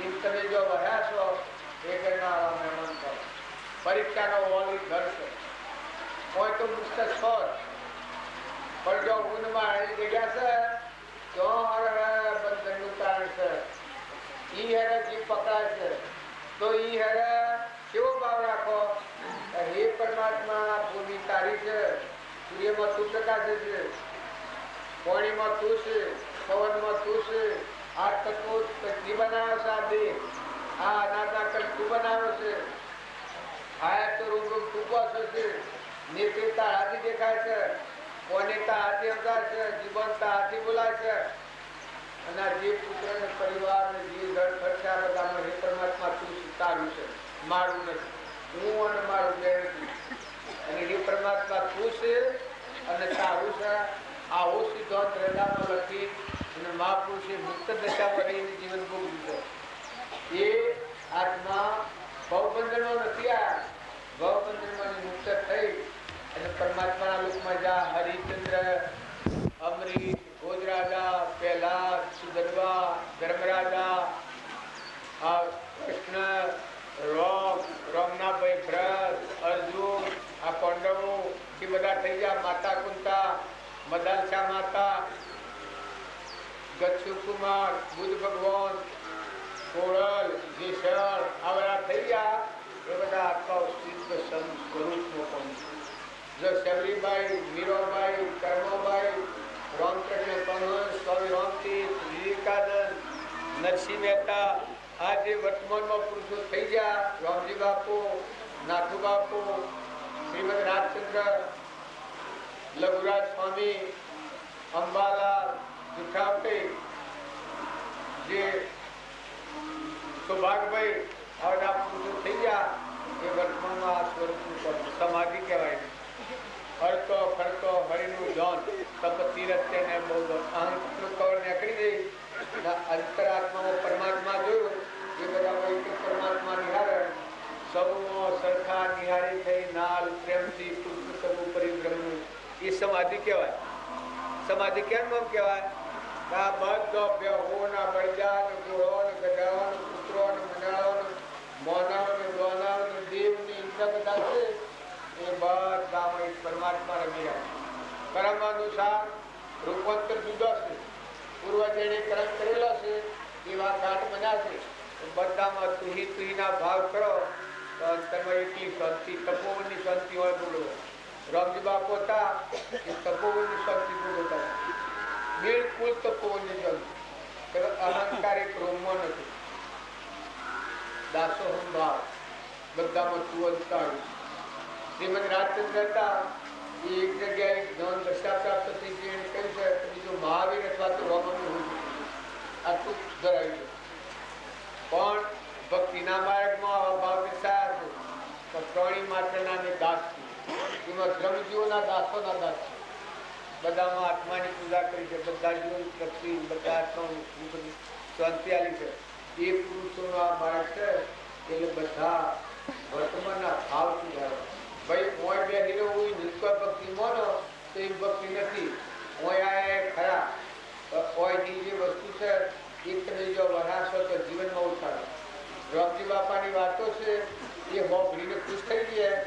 એમ તમે જો વહ્યા છો એ ઘરના મહેમાન છો પરીક્ષાનો ઓલી ઘર છે કોઈ તો મુક્ત છો પણ જો ઊંઘમાં આવી જગ્યા છે તો બંધનનું કારણ છે ઈ હેરે જીવ પકડાય છે તો ઈ હેરે કેવો ભાવ રાખો હે પરમાત્મા ભૂમિ તારી છે સૂર્યમાં તું પ્રકાશે છે પાણીમાં તું છે પવનમાં તું છે આ તત્વો જી બનાવ્યો છે આ દેહ આ અનાજના કલ તું બનાવ્યો છે આયા તો રૂમ રૂમ તું પાછો છે નેત્રતા હાથી દેખાય છે કોનેતા હાથી અવતાર છે જીવનતા હાથી બોલાય છે અને આ જે પુત્ર ને પરિવાર ને જે ઘર ખર્ચા બધામાં હે પરમાત્મા તું તારું છે મારું નથી હું અને મારું બે નથી અને એ પરમાત્મા તું છે અને તારું છે આવો સિદ્ધાંત હૃદયમાં લખી અને મહાપુરુષે મુક્ત દશા કરીને જીવન ભોગવ્યું છે એ આત્મા ભવબંધનો નથી આ ભવબંધનમાં મુક્ત થઈ અને પરમાત્માના લોકમાં જા હરિચંદ્ર અમરીશ ભોજરાજા પહેલા સુદર્વા ધર્મરાજા કૃષ્ણ રોમના ભાઈ ભરત અર્જુન આ પાંડવો એ બધા થઈ ગયા માતા કુંતા મદાલસા માતા ગચ્છુ કુમાર બુદ્ધ ભગવાન કોળલ જેસર આ બધા થઈ ગયા એ બધા આત્માઓ સિદ્ધ સ્વરૂપમાં પહોંચ્યું જો શબરીબાઈ મીરાબાઈ કર્મોબાઈ રામકૃષ્ણ પરમહંસ સ્વામી રામતીર્થ વિવેકાનંદ નરસિંહ મહેતા આ જે વર્તમાનમાં પુરુષો થઈ ગયા રામજી બાપુ નાથુ બાપુ શ્રીમદ રાજચંદ્ર લઘુરાજ સ્વામી અંબાલાલ જુઠાવટી જે સુભાગભાઈ આ બધા પુરુષો થઈ ગયા એ વર્તમાનમાં આ સ્વરૂપનું સમાધિ કહેવાય હરતો ફરતો હરિનું ધન તપ તીરથ્ય ને બહુ અહંકૃત કવર નીકળી ગઈ અંતરાત્મામાં પરમાત્મા જોયું એ બધા એક પરમાત્મા નિહારે સૌમાં સરખા નિહારી થઈ નાલ પ્રેમથી પુરુષોત્તમ પરિભ્રમનું એ સમાધિ કહેવાય સમાધિ કેમ કહેવાય આ બધો બેહોના બળજાન ઘોડોન ગધાઓન પુત્રોન મંડળોન મોનાઓન દોનાઓન દેવની ઇન્દ્ર બધા છે એ બધામાં પરમાત્મા રમી રહ્યા કર્મ અનુસાર રૂપાંતર જુદો છે પૂર્વ જેને કર્મ કરેલો છે એવા ઘાટ બન્યા છે બધામાં તુહીના ભાવ કરો તો અંતરમાં એટલી શાંતિ તપોવનની શાંતિ હોય બોલો રામજી બાપુ હતા એ તપોવનની શાંતિ બોલતા બિલકુલ તપોવનની શાંતિ કે અહંકાર એક રોમમાં નથી, દાસો ભાવ બધામાં તુવંતાળું. શ્રીમદ રાજચંદ્ર હતા એ એક જગ્યાએ જ્ઞાન દશા પ્રાપ્ત થઈ ગઈ એને કહ્યું છે કે બીજો મહાવીર અથવા તો રોમનું હું આટલું ધરાવ્યું. પણ ભક્તિના માર્ગમાં આવા ભાવ દર્શાયા તો પ્રાણી માત્રના ને દાસ છે, એમાં ધર્મજીવોના દાસોના દાસ છે. બધામાં આત્માની પૂજા કરી છે, બધા જીવન લક્ષી, બધા આત્માની બધી શાંતિ આલી છે. એ પુરુષોનો આ માર્ગ છે એટલે બધા વર્તમાનના ભાવ સુધારો. ભાઈ ઓય બે હીરો હોય નિષ્કા ભક્તિ માનો તો એ ભક્તિ નથી. ઓય આ ખરા ઓયની જે વસ્તુ છે એ તમે જો વરાશો તો જીવનમાં ઉતારો. રોમજી બાપાની વાતો છે એ હોભળીને ખુશ થઈ ગયા,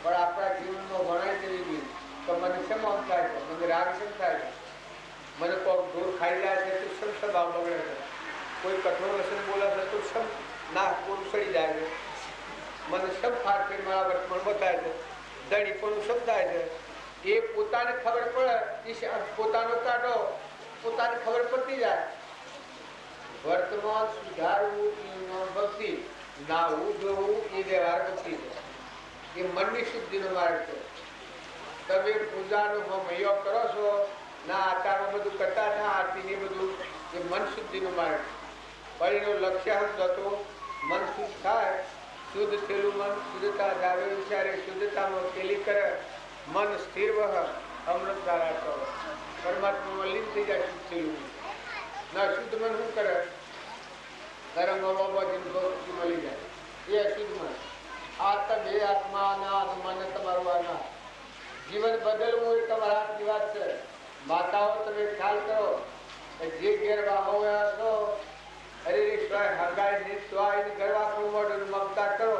પણ આપણા જીવનમાં ભણાઈ દેવી જોઈએ તો મને શેમ આમ થાય છે, મને રાગ શેમ થાય છે, મને કોઈ ઢોર ખાઈ જાય છે તો શમ સ્વભાવ બગડે છે, કોઈ કઠોર વસન બોલે છે તો શમ ના કોરું સડી જાય છે, મને શમ ફાટ મારા વર્તમાન બતાવે છે, દણી પણ શમ થાય છે. એ પોતાને ખબર પડે એ પોતાનો કાઢો પોતાને ખબર પડતી જાય. વર્તમાન સુધારવું ભક્તિ, નાવું જોવું એ વ્યવહાર ભક્તિ છે. એ મનની શુદ્ધિનો માર્ગ છે. તમે પૂજાનો મૈયો કરો છો ના આચારમાં બધું કરતા હતા આરતી ને બધું એ મન શુદ્ધિનો માર્ગ. પણ એનો લક્ષ્ય થતો મન શુદ્ધ થાય, શુદ્ધ થયેલું મન શુદ્ધતા જાવે વિચારે શુદ્ધતામાં પેલી કરે, મન સ્થિર વહ અમૃત ધારા કરો, પરમાત્મામાં લીન થઈ જાય શુદ્ધ થયેલું. ના શુદ્ધ મન શું કરે, ધર્મ મળી જાય એ અશુદ્ધ મન. આ તમે આત્માના મન તમારું આના જીવન બદલવું એ તમારા હાથની વાત છે. માતાઓ તમે ખ્યાલ કરો જે ઘેર વાહો છો હરે હગાઈ નિસ્વાય ગરવા પ્રમોડ મમતા કરો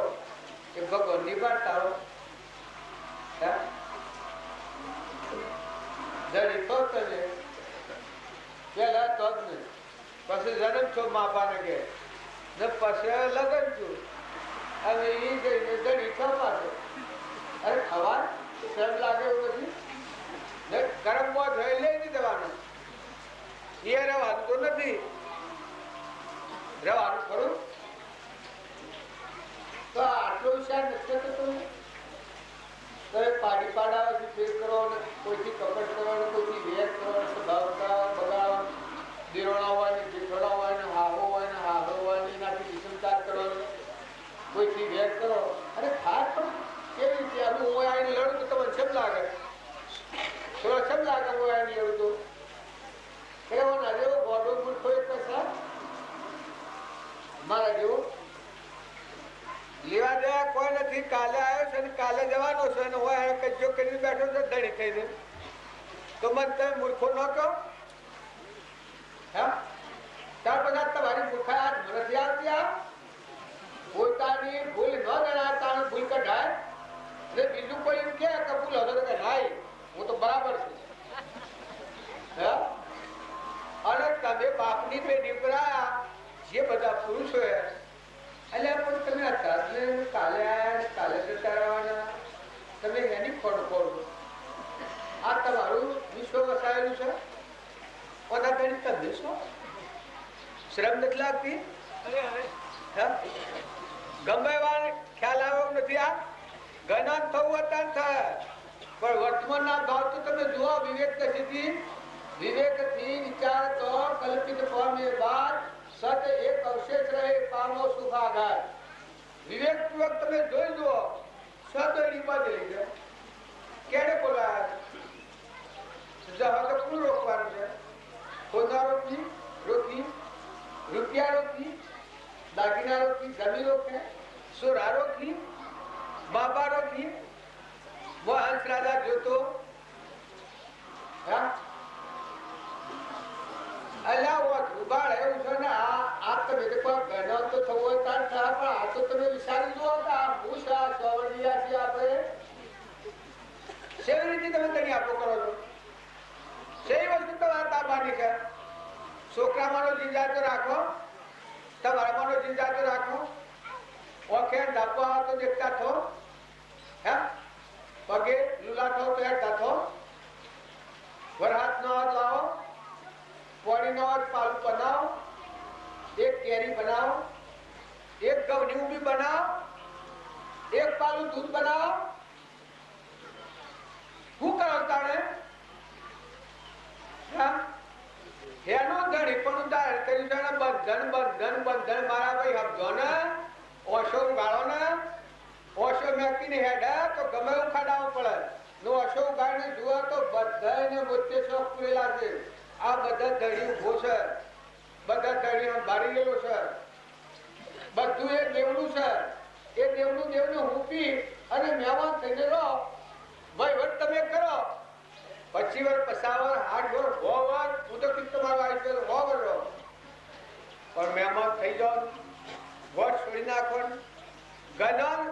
એ ભગવાન નિભાડતા હો. જડી તો તને પેલા તો જ નહીં, પછી જન્મ છો મા બાને ઘેર ને પછી લગન છું અને એ જઈને જડી છો પાછો. અરે ખવા શરમ લાગે એવું નથી ને, ગરમમાં જોઈ લઈ નહીં દેવાનું. એ રહેવાનું તો નથી, રહેવાનું ખરું. તો આટલો વિચાર નથી થતો. તમે પાડી પાડાવાથી ફેર કરો, કોઈથી કપટ કરવાનું, કોઈથી વેર કરવાનું, સ્વભાવ બગાડવાનું, દિરોણા હોય ને જેઠોડા હોય ને હાહો હોય ને હાહો હોય ને એનાથી વિષમતાર કરવાનું, કોઈથી વેર કરો. અરે ખાસ પણ કેવી રીતે આવું હું આવીને લડું તો તમને શેમ લાગે, થોડો શેમ લાગે હું આવીને લડું તો કેવો ના જેવો ગોડો મૂર્ખો એક પૈસા મારા જેવો લેવા દેવા કોઈ નથી. કાલે આવ્યો છે ને કાલે જવાનો છે ને હું કજ્જો કરીને બેઠો છે ધણી થઈને, તો મને તમે મૂર્ખો ન કહો. ત્યાર પછી તમારી મૂર્ખાઈ આજ નથી આવતી. આ પોતાની ભૂલ ન જણાતા ભૂલ કઢાય ને બીજું કોઈ એમ કે ભૂલ હતો કે નાઈ હું તો બરાબર છું. અને તમે બાપની બે દીકરા જે બધા પુરુષો એટલે પણ તમે અત્યારે કાલે આવ્યા કાલે જતા રહેવાના, તમે એની ખોટ ખોડો. આ તમારું વિશ્વ વસાયેલું છે. ઓના તેની તમે શું શ્રમ નથી લાગતી? ગમે વાર ખ્યાલ આવ્યો નથી. આ જ્ઞાન થવું અત્યારે થાય પણ વર્તમાનના ભાવ તો તમે જુઓ. વિવેક નથી, વિવેકથી વિચાર તો કલ્પિત પામે બાદ સત એક અવશેષ રહે પામો સુખાઘાત. વિવેક પૂર્વક તમે જોઈ જુઓ સદડી બદલી છે. કેને બોલાયા જવા તો કોણ રોકવાનું છે? ખોદા રોકી, રોકી રૂપિયા રોકી, દાગીના રોકી, જમીન રોકે, સોરા રોકી, બાબા રોકી, હંસ રાજા જોતો ઉભાડ એવું છે ને. આ તમે ઘણા તો થવું હોય તાર થાય, પણ આ તો તમે વિચારી જુઓ કે આ હું છે, આ ચોવડિયા છે. આપણે સેવી રીતે તમે તેની આપો કરો છો. સેવી વસ્તુ તમારા તાબાની છે. છોકરામાંનો જીંજાતો રાખો, તમારામાંનો જીંજાતો રાખો. ઓખે ડાપવા તો દેખતા થો, પગે લુલા થો તો હેઠતા થો, વરહાત નો હાથ લાવો, પોણી નો હાથ પાલું બનાવો, કેરી બનાવો, એક ઘઉંની ઊંબી બનાવો, એક પાલું દૂધ બનાવો, શું કરો તાણે? એનો ધણી પણ ઉદાહરણ કર્યું છે બંધન બંધન બંધન મારા ભાઈ સમજો ને, ઓશો ઉગાડો ને, ઓશો મેકીને હેડે તો ગમે એવું ખાડાવું પડે, નો ઓશો ઉગાડીને જુઓ તો બધાને મોટે શોખ પૂરેલા છે. આ બધા ધણી ઉભો છે, બધા ધણી બારી ગયેલો છે, બધું એ દેવનું છે. એ દેવનું દેવને હુંપી અને મહેમાન થઈને રહો, વહીવટ તમે કરો. 25 વર્ષ, 50 વર્ષ, 8 વર્ષ, 100 વર્ષ, હું તો કીધું તમારો આયુષ્ય 100 વર્ષ રહો, પણ મહેમાન થઈ જાઓ, વર્ષ છોડી નાખો. ગનાણ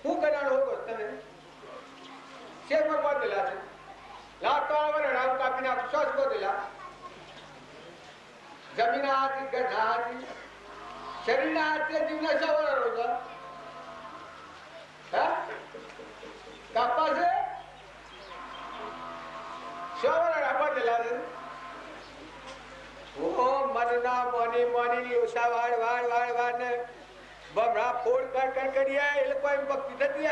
હું ગનાણ હોતો તને શેરમાં બોધેલા છે, લાતવાળા વરે રાવ કાપી નાખું, સોચ બોધેલા જમીન હાથી, ઘરના હાથી, શરીરના હાથે જીવના 100 વર્ષ રોજા કાપા છે, 100 વર્ષ રાખવા દેલા છે. ઓ મનના મોની મોની લોસા વાળ વાળ વાળ વાળ ને બમણા ફોડ કર કર કર્યા એ લોકો એમ ભક્તિ થતી.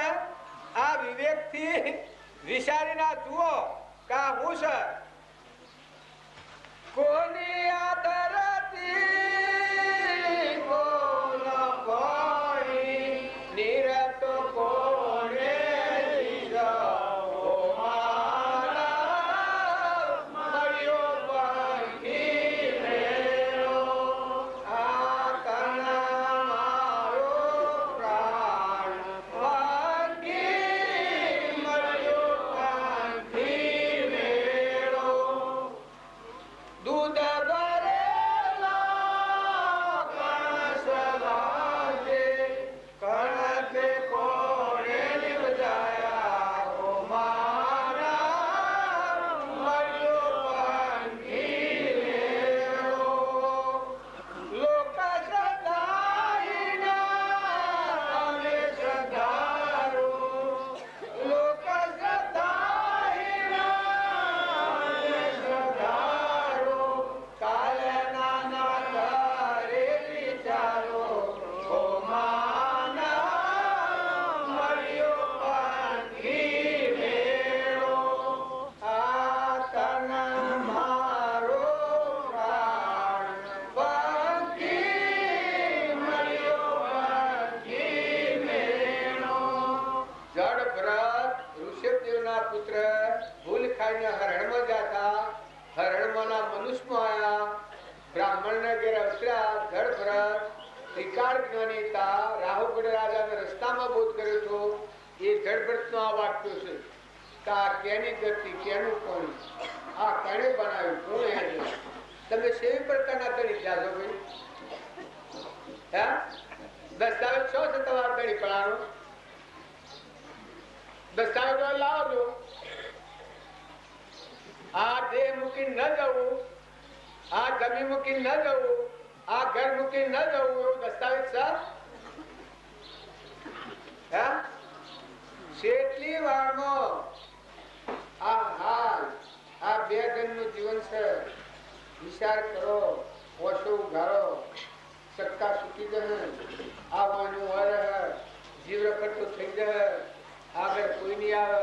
આ વિવેક થી વિચારી ના જુઓ કા હું છે કોની આદરતી કોન કોઈ નિરત કોને રસ્તામાં બોધ કર્યો હતો. એ જડભરત નો આ વાક્યો છે કે આ કેની ગતિ કેનું કોણ આ કણે બનાવ્યું કોણ હે તમે સેવી પ્રકારના કરી જાજો ભાઈ હે દસ્તાવેજ છો છે તમારે કરી પડાનો દસ્તાવેજ લાવો આ દેહ મૂકી ન જવું આ જમીન મૂકી ન જવું આ ઘર મૂકી ન જવું એવું દસ્તાવેજ સર શેટલી વારમાં આ હાલ આ બે જણનું જીવન છે. વિચાર કરો, ઓછો ઉઘાડો, સક્કા સુકી જશે, આ વાનું વર જીવ રખડતો થઈ જશે, આગળ કોઈ નહીં આવે.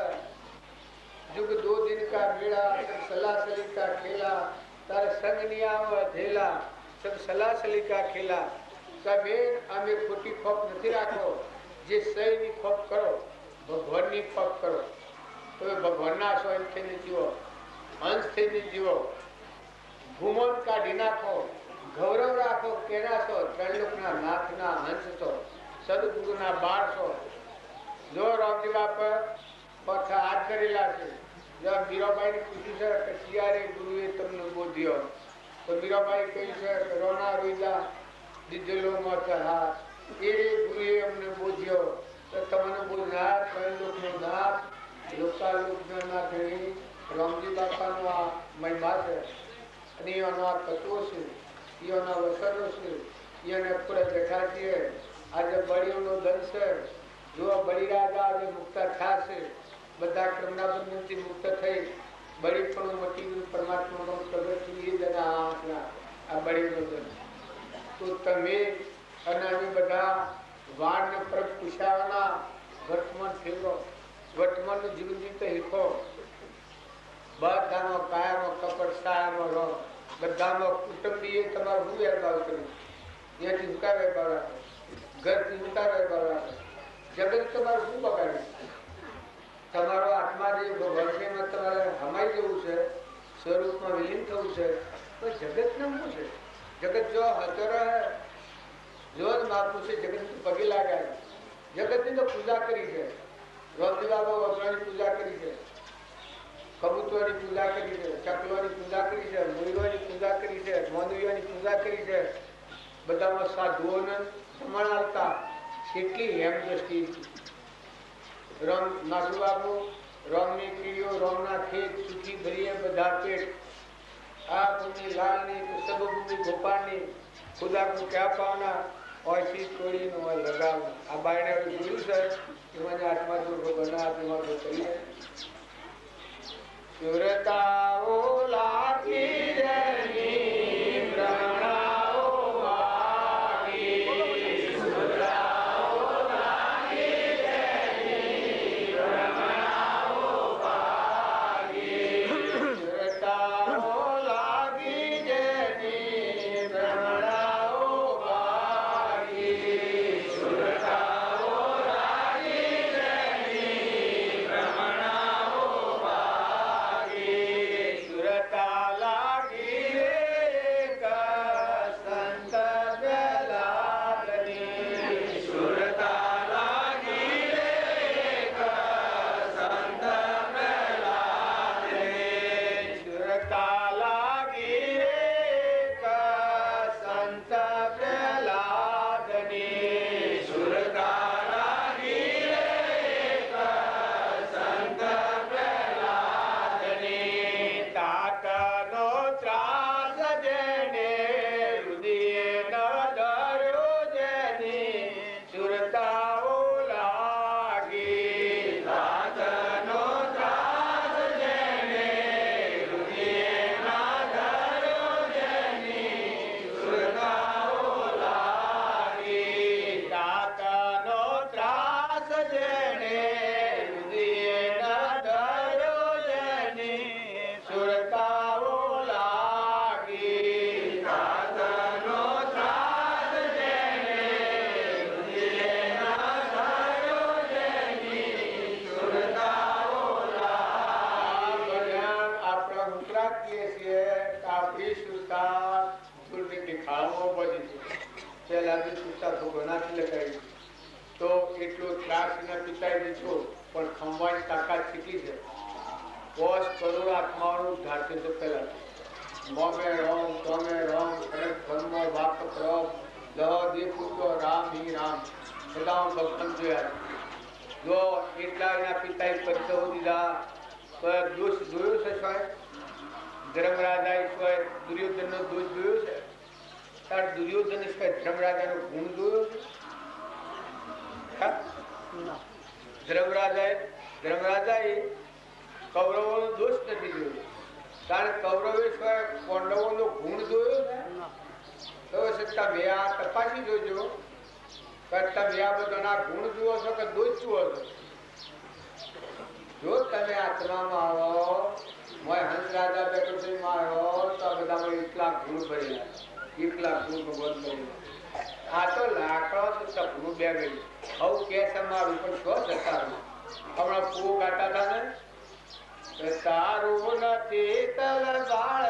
जुग 2 दिन का मेला सब सलासली का खेला तारे संग नहीं आवा धेला सब सलासली का खेला. તમે અમે ખોટી ખોફ નથી રાખો. જે સહીની ખોફ કરો ભગવાનની ખોફ કરો તો ભગવાનના છો એમ થઈને જીવો, અંશ થઈને જીવો. ગુમન કાઢી નાખો, ગૌરવ રાખો. કેના છો? ત્રણલોકના નાથના હંસ છો, સદગુરુના બાળ છો. જો રામજી બાપા પાછા હાથ કરેલા છે. મીરાબાઈ ને પૂછ્યું છે કે ત્યારે ગુરુએ તમને બોધ્યો તો મીરાબાઈ કહ્યું છે કે રોના રોઈલા દીધેલો માથે હાથ એ ગુરુએ અમને બોધ્યો તો તમને બોધનાર ત્રણલોકનો નાથ લોકાલોકનો નાથ રામજી બાપાનો આ મહિમા છે અને એનો આ તત્વો છે, એના વસનો છે, એને આપણે બેઠા છીએ. આજે બળીઓનો ધન છે. જો બળીરાજા આજે મુક્ત થશે, બધા ક્રમના બંધનથી મુક્ત થઈ બળી પણ મટી ગયું પરમાત્માનો પ્રગટ એ જ આ બળીનો ધન. તો તમે અને અમે બધા વાણ ને પ્રગ પૂછાવાના વર્તમાન ફેરવો, વર્તમાનનું જીવન જીવતા શીખો. બધાનો કાયાનો કપટ સાયાનો રહો, બધાનો કુટુંબીએ તમારું શું વેરભાવ કર્યું, ત્યાંથી હુંકા વેરભાવ રાખે, ઘરથી હુંકા વેરભાવ રાખે, જગત તમારું શું બગાડ્યું? તમારો આત્મા જે વર્ગમાં તમારે હમાઈ જવું છે, સ્વરૂપમાં વિલીન થવું છે, તો જગત ને શું છે? જગત જો હતો રહે જો માપનું છે, જગત પગે લાગ્યા, જગતની તો પૂજા કરી છે. રોમજી બાબા વસરાની પૂજા કરી છે, કબૂતરોની પૂજા કરી છે, ચકલોની પૂજા કરી છે, મુઈરોની પૂજા કરી છે, મોંદવીઓની પૂજા કરી છે. બધામાં સાધુઓને જમણ આવતા કેટલી હેમ દ્રષ્ટિ. રામ નાસુ બાબુ રામની કીડીઓ, રામના ખેત સુખી ભરીએ બધા પેટ. આ ભૂમિ લાલની તો સબભૂમિ ગોપાળની, ખુદા કો ક્યાં પાવના ઓછી છોડીને હોય લગાવવું. આ બાયણે જોયું છે કે મને આત્મા દુર્ગો બના આત્મા તો કરીએ. સુરતાઓ લાગી જની પ્રણાઓ વાગી, સુરતાઓ લાગી જની પ્રણાઓ વાગી, સુરતાઓ લાગી જની પ્રણાઓ વાગી, સુરતાઓ લાગી જની પ્રણાઓ વાગી, સુરતા લાગી રે સંત બેલાદની, સુરતા લાગી રે સંત બેલાદની, સુરતા લાગી રે સંત બેલાદની, સુરતા લાગી રે સંત બેલાદની. તાતનો ત્રાસ જેને હૃદયે ન ધર્યો જેની, સુરતાઓ લાગી. તાતનો ત્રાસ જેને હૃદયે ન ધર્યો જેની, સુરતાઓ લાગી. તાતનો ત્રાસ જેને હૃદયે ન ધર્યો જેની, સુરતાઓ લાગી. તાતનો ત્રાસ જેને હૃદયે ન ધર્યો જેની, સુરતાઓ લાગી. આપણે ઉતરાકીએ છીએ આપણી સુરતા સુરને દેખાડવો બધી છે. પહેલાથી સુરતા ભગવાનાથી લગાવી તો એટલો ત્રાસ એના પિતાએ દીધો, પણ ખંભાની તાકાત કેટલી છે? 10 કરોડ આત્માઓનું ધારતી છે. પહેલા મોમે રોમ તોમે રોમ ખરેખ ધર્મ વાપ પ્રભ લહ દે પુત્રો રામ હિ રામ બધા ભક્તન જોયા. જો એટલા એના પિતાએ પરિચય દીધા તો દોષ જોયો છે સાહેબ? ધર્મરાજાએ દુર્યોધનનો દોષ જોયો છે? તાર દુર્યોધન ધર્મરાજાનો ગુણ જોયો છે? ધર્મરાજાએ કૌરવોનો દોષ નથી જોયો, કારણ કૌરવે પાંડવોનો ગુણ જોયો છે. તો તમે આ તપાસી જોજો કે તમે આ બધાના ગુણ જુઓ છો કે દોષ જુઓ છો. જો તમે આત્મામાં આવો, હંસ રાજા બેઠો છે આવ્યો તો આ બધામાં એટલા ગુણ ભરેલા, એટલા ગુણ ભગવાન ભરેલા. આ તો લાકડો છે સપનું બે ગયું. હવે કે છે મારું પણ શું સત્તારું? હમણાં કૂવો કાઢતા હતા ને, તારું નથી તલવાળ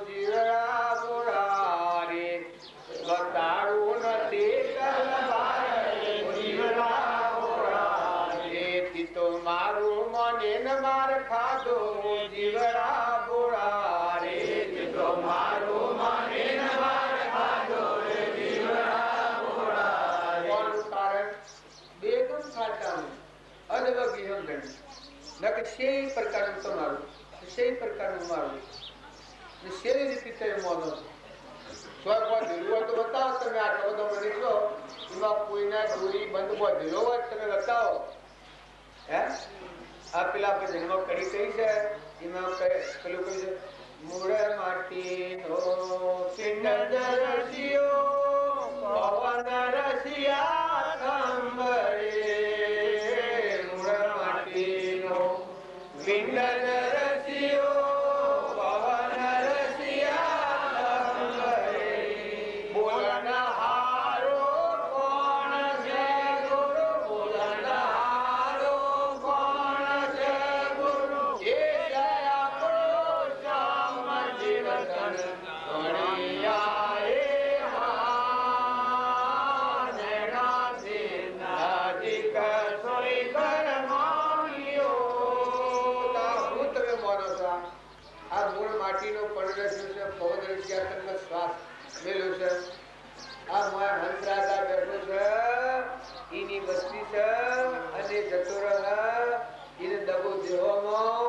જીવડા બોરારી, તારું નથી તલવાળ જીવડા બોરારી, તો મારું મને ન માર ખાધો જીવડા બોરારી, તો મારું મને ન માર ખાધો જીવડા બોરારી. કોનું કારણ? બેગમ ખાતાનું અદવગી ગણ્યું. નકર શેય પ્રકારનું તમારું, શેય પ્રકારનું મારું, શેરી રીતે તમે મોનો છો. સ્વર્ગમાં ધીરું હોય તો બતાવો. તમે આટલો બધો મને છો, એમાં કોઈના દોરી બંધ ધીરો હોય તમે બતાવો. હે આ પેલા આપણે જન્મ કરી કઈ છે એમાં પેલું કહ્યું છે, મૂળ માટી નો પિંડ દર્શિયો મેલું છે. આ મોય હંસરાજા બેઠો છે, એની વસ્તી છે, અને જતો રહે એને દગો દેવામાં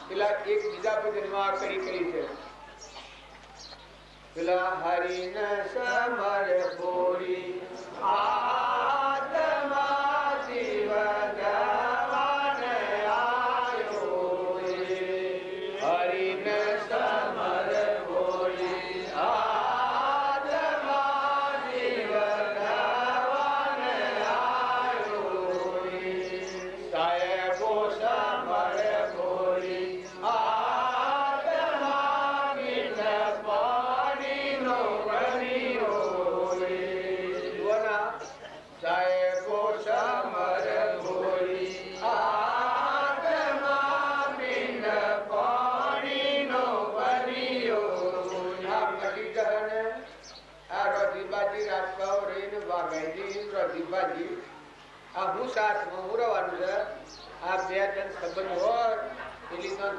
પેલા એક બીજા ભજનમાં કરી છે. પેલા હરિન સમર બોલી આત્મા જીવ ગવાન આયો હરિન સમર બોલી આત્મા જીવ ગવાન આયો સાહેબો સમર બોલી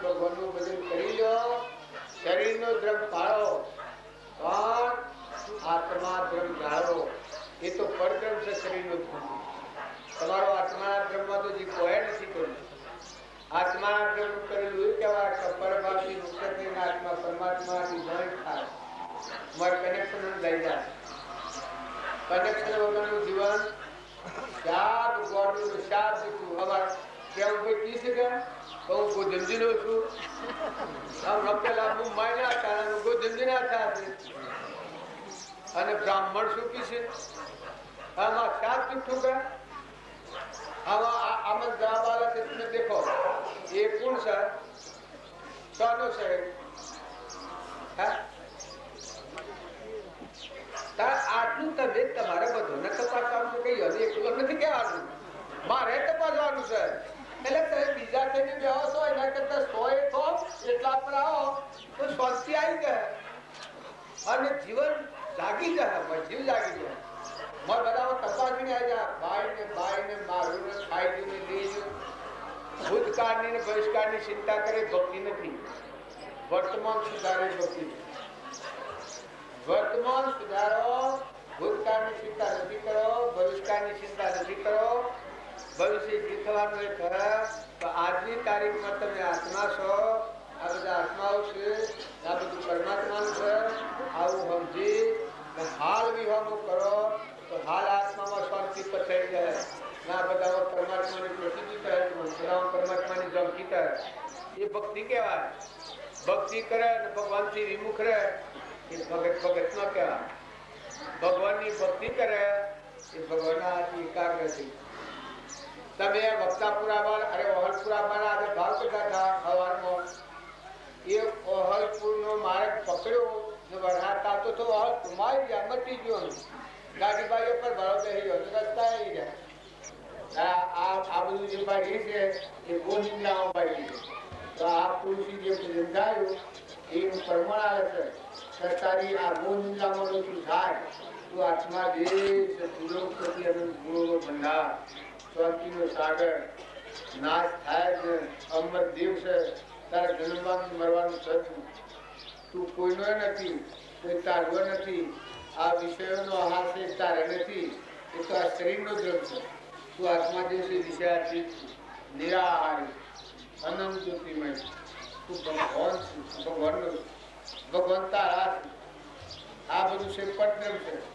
ભગવાનનું ભજન કરી લો. શરીરનો દ્રમ પાળો પણ આત્મા દ્રમ જાળવો. એ તો પરદ્રમ છે. શરીરનો દ્રમ તમારો આત્માના દ્રમમાં તો જે કોઈ નથી કર્યું. આત્માના દ્રમ કરેલું એ કહેવાય કે પરભાવથી મુક્ત થઈને આત્મા પરમાત્માથી જોઈન્ટ થાય. તમારે કનેક્શન લઈ જાય. કનેક્શન વગરનું જીવન શાક ગોળનું શાક દીધું. અમારે કેવું કોઈ પી શકે? હું ગોધમજી નો છું. પેલા મુંબઈ ના હતા, ગોધમજી ના હતા, અને બ્રાહ્મણ શું પીશે? આમાં શાક પીઠું કે આમાં જવાબ આવે છે. તમે દેખો એ કોણ છે? શાનો છે? આટલું તમે તમારે બધું તપાસવાનું કઈ હજી એકલું નથી કહેવાનું, મારે તપાસવાનું છે. એટલે તમે બીજા થઈને બેહો છો એના કરતા 100 થો એટલા પર આવો તો સ્વસ્તિ આવી જાય અને જીવન જાગી જાય. જીવ જાગી જાય. બધા તપાસીને આવી જાય. બાઈ ને મારું ને ખાઈ ગયું ને લઈ ગયું. ભૂતકાળની ને ભવિષ્યકાળની ચિંતા કરે ભક્તિ નથી. વર્તમાન સુધારે ભક્તિ. વર્તમાન સુધારો. ભૂતકાળની ચિંતા નથી કરો, ભવિષ્યકાળની ચિંતા નથી કરો. ભવિષ્ય જીતવાનું એ કરે તો આજની તારીખમાં તમે આત્મા છો. આ બધા આત્માઓ છે, આ બધું પરમાત્માનું છે. આવું સમજી હાલ વિહોમો કરો તો હાલ આત્મામાં શાંતિ પર થઈ જાય. ના બધા પરમાત્માની પ્રસિદ્ધિ કરે, બધા પરમાત્માની જમતી કરે. એ ભક્તિ કહેવાય. ભક્તિ કરે અને ભગવાનથી વિમુખ રહે એ ભગત ન કહેવાય. ભગવાનની ભક્તિ કરે એ ભગવાનના હાથની એકાગ્રથી. તમે વક્તાપુરા અરે ઓહલપુરા આજે ભાવ કરતા હતા સવારમાં. એ ઓહલપુરનો માર્ગ પકડ્યો, વરસાદ આવતો તો ઓહલપુર મારી ગયા, મટી ગયો. ગાડી બાઈઓ પર ભરો બેસી ગયો, રસ્તા આવી ગયા. આ બધું જે બાઈ છે એ ગોંડલામાં બાઈ છે. તો આ તુલસી જે સમજાયું એનું પ્રમાણ આવે છે. સરકારી આ ગોંડલામાં બધું થાય તો આત્મા દેશ સુરક્ષિત ગુણોનો ભંડાર, શાંતિનો સાગર નાશ થાય છે. અમર દેવ છે. તારે જન્મવાનું મરવાનું થતું. તું કોઈનો નથી, કોઈ તારવો નથી. આ વિષયોનો આહાર છે તારે નથી. એ તો આ શરીરનો દ્રમ છે. તું આત્મા જે છે વિષયાતીત નિરાહારી અનંત જ્યોતિમય. તું ભગવાન છું. ભગવાનનો ભગવાન તારા. આ બધું છે પરદ્રમ છે.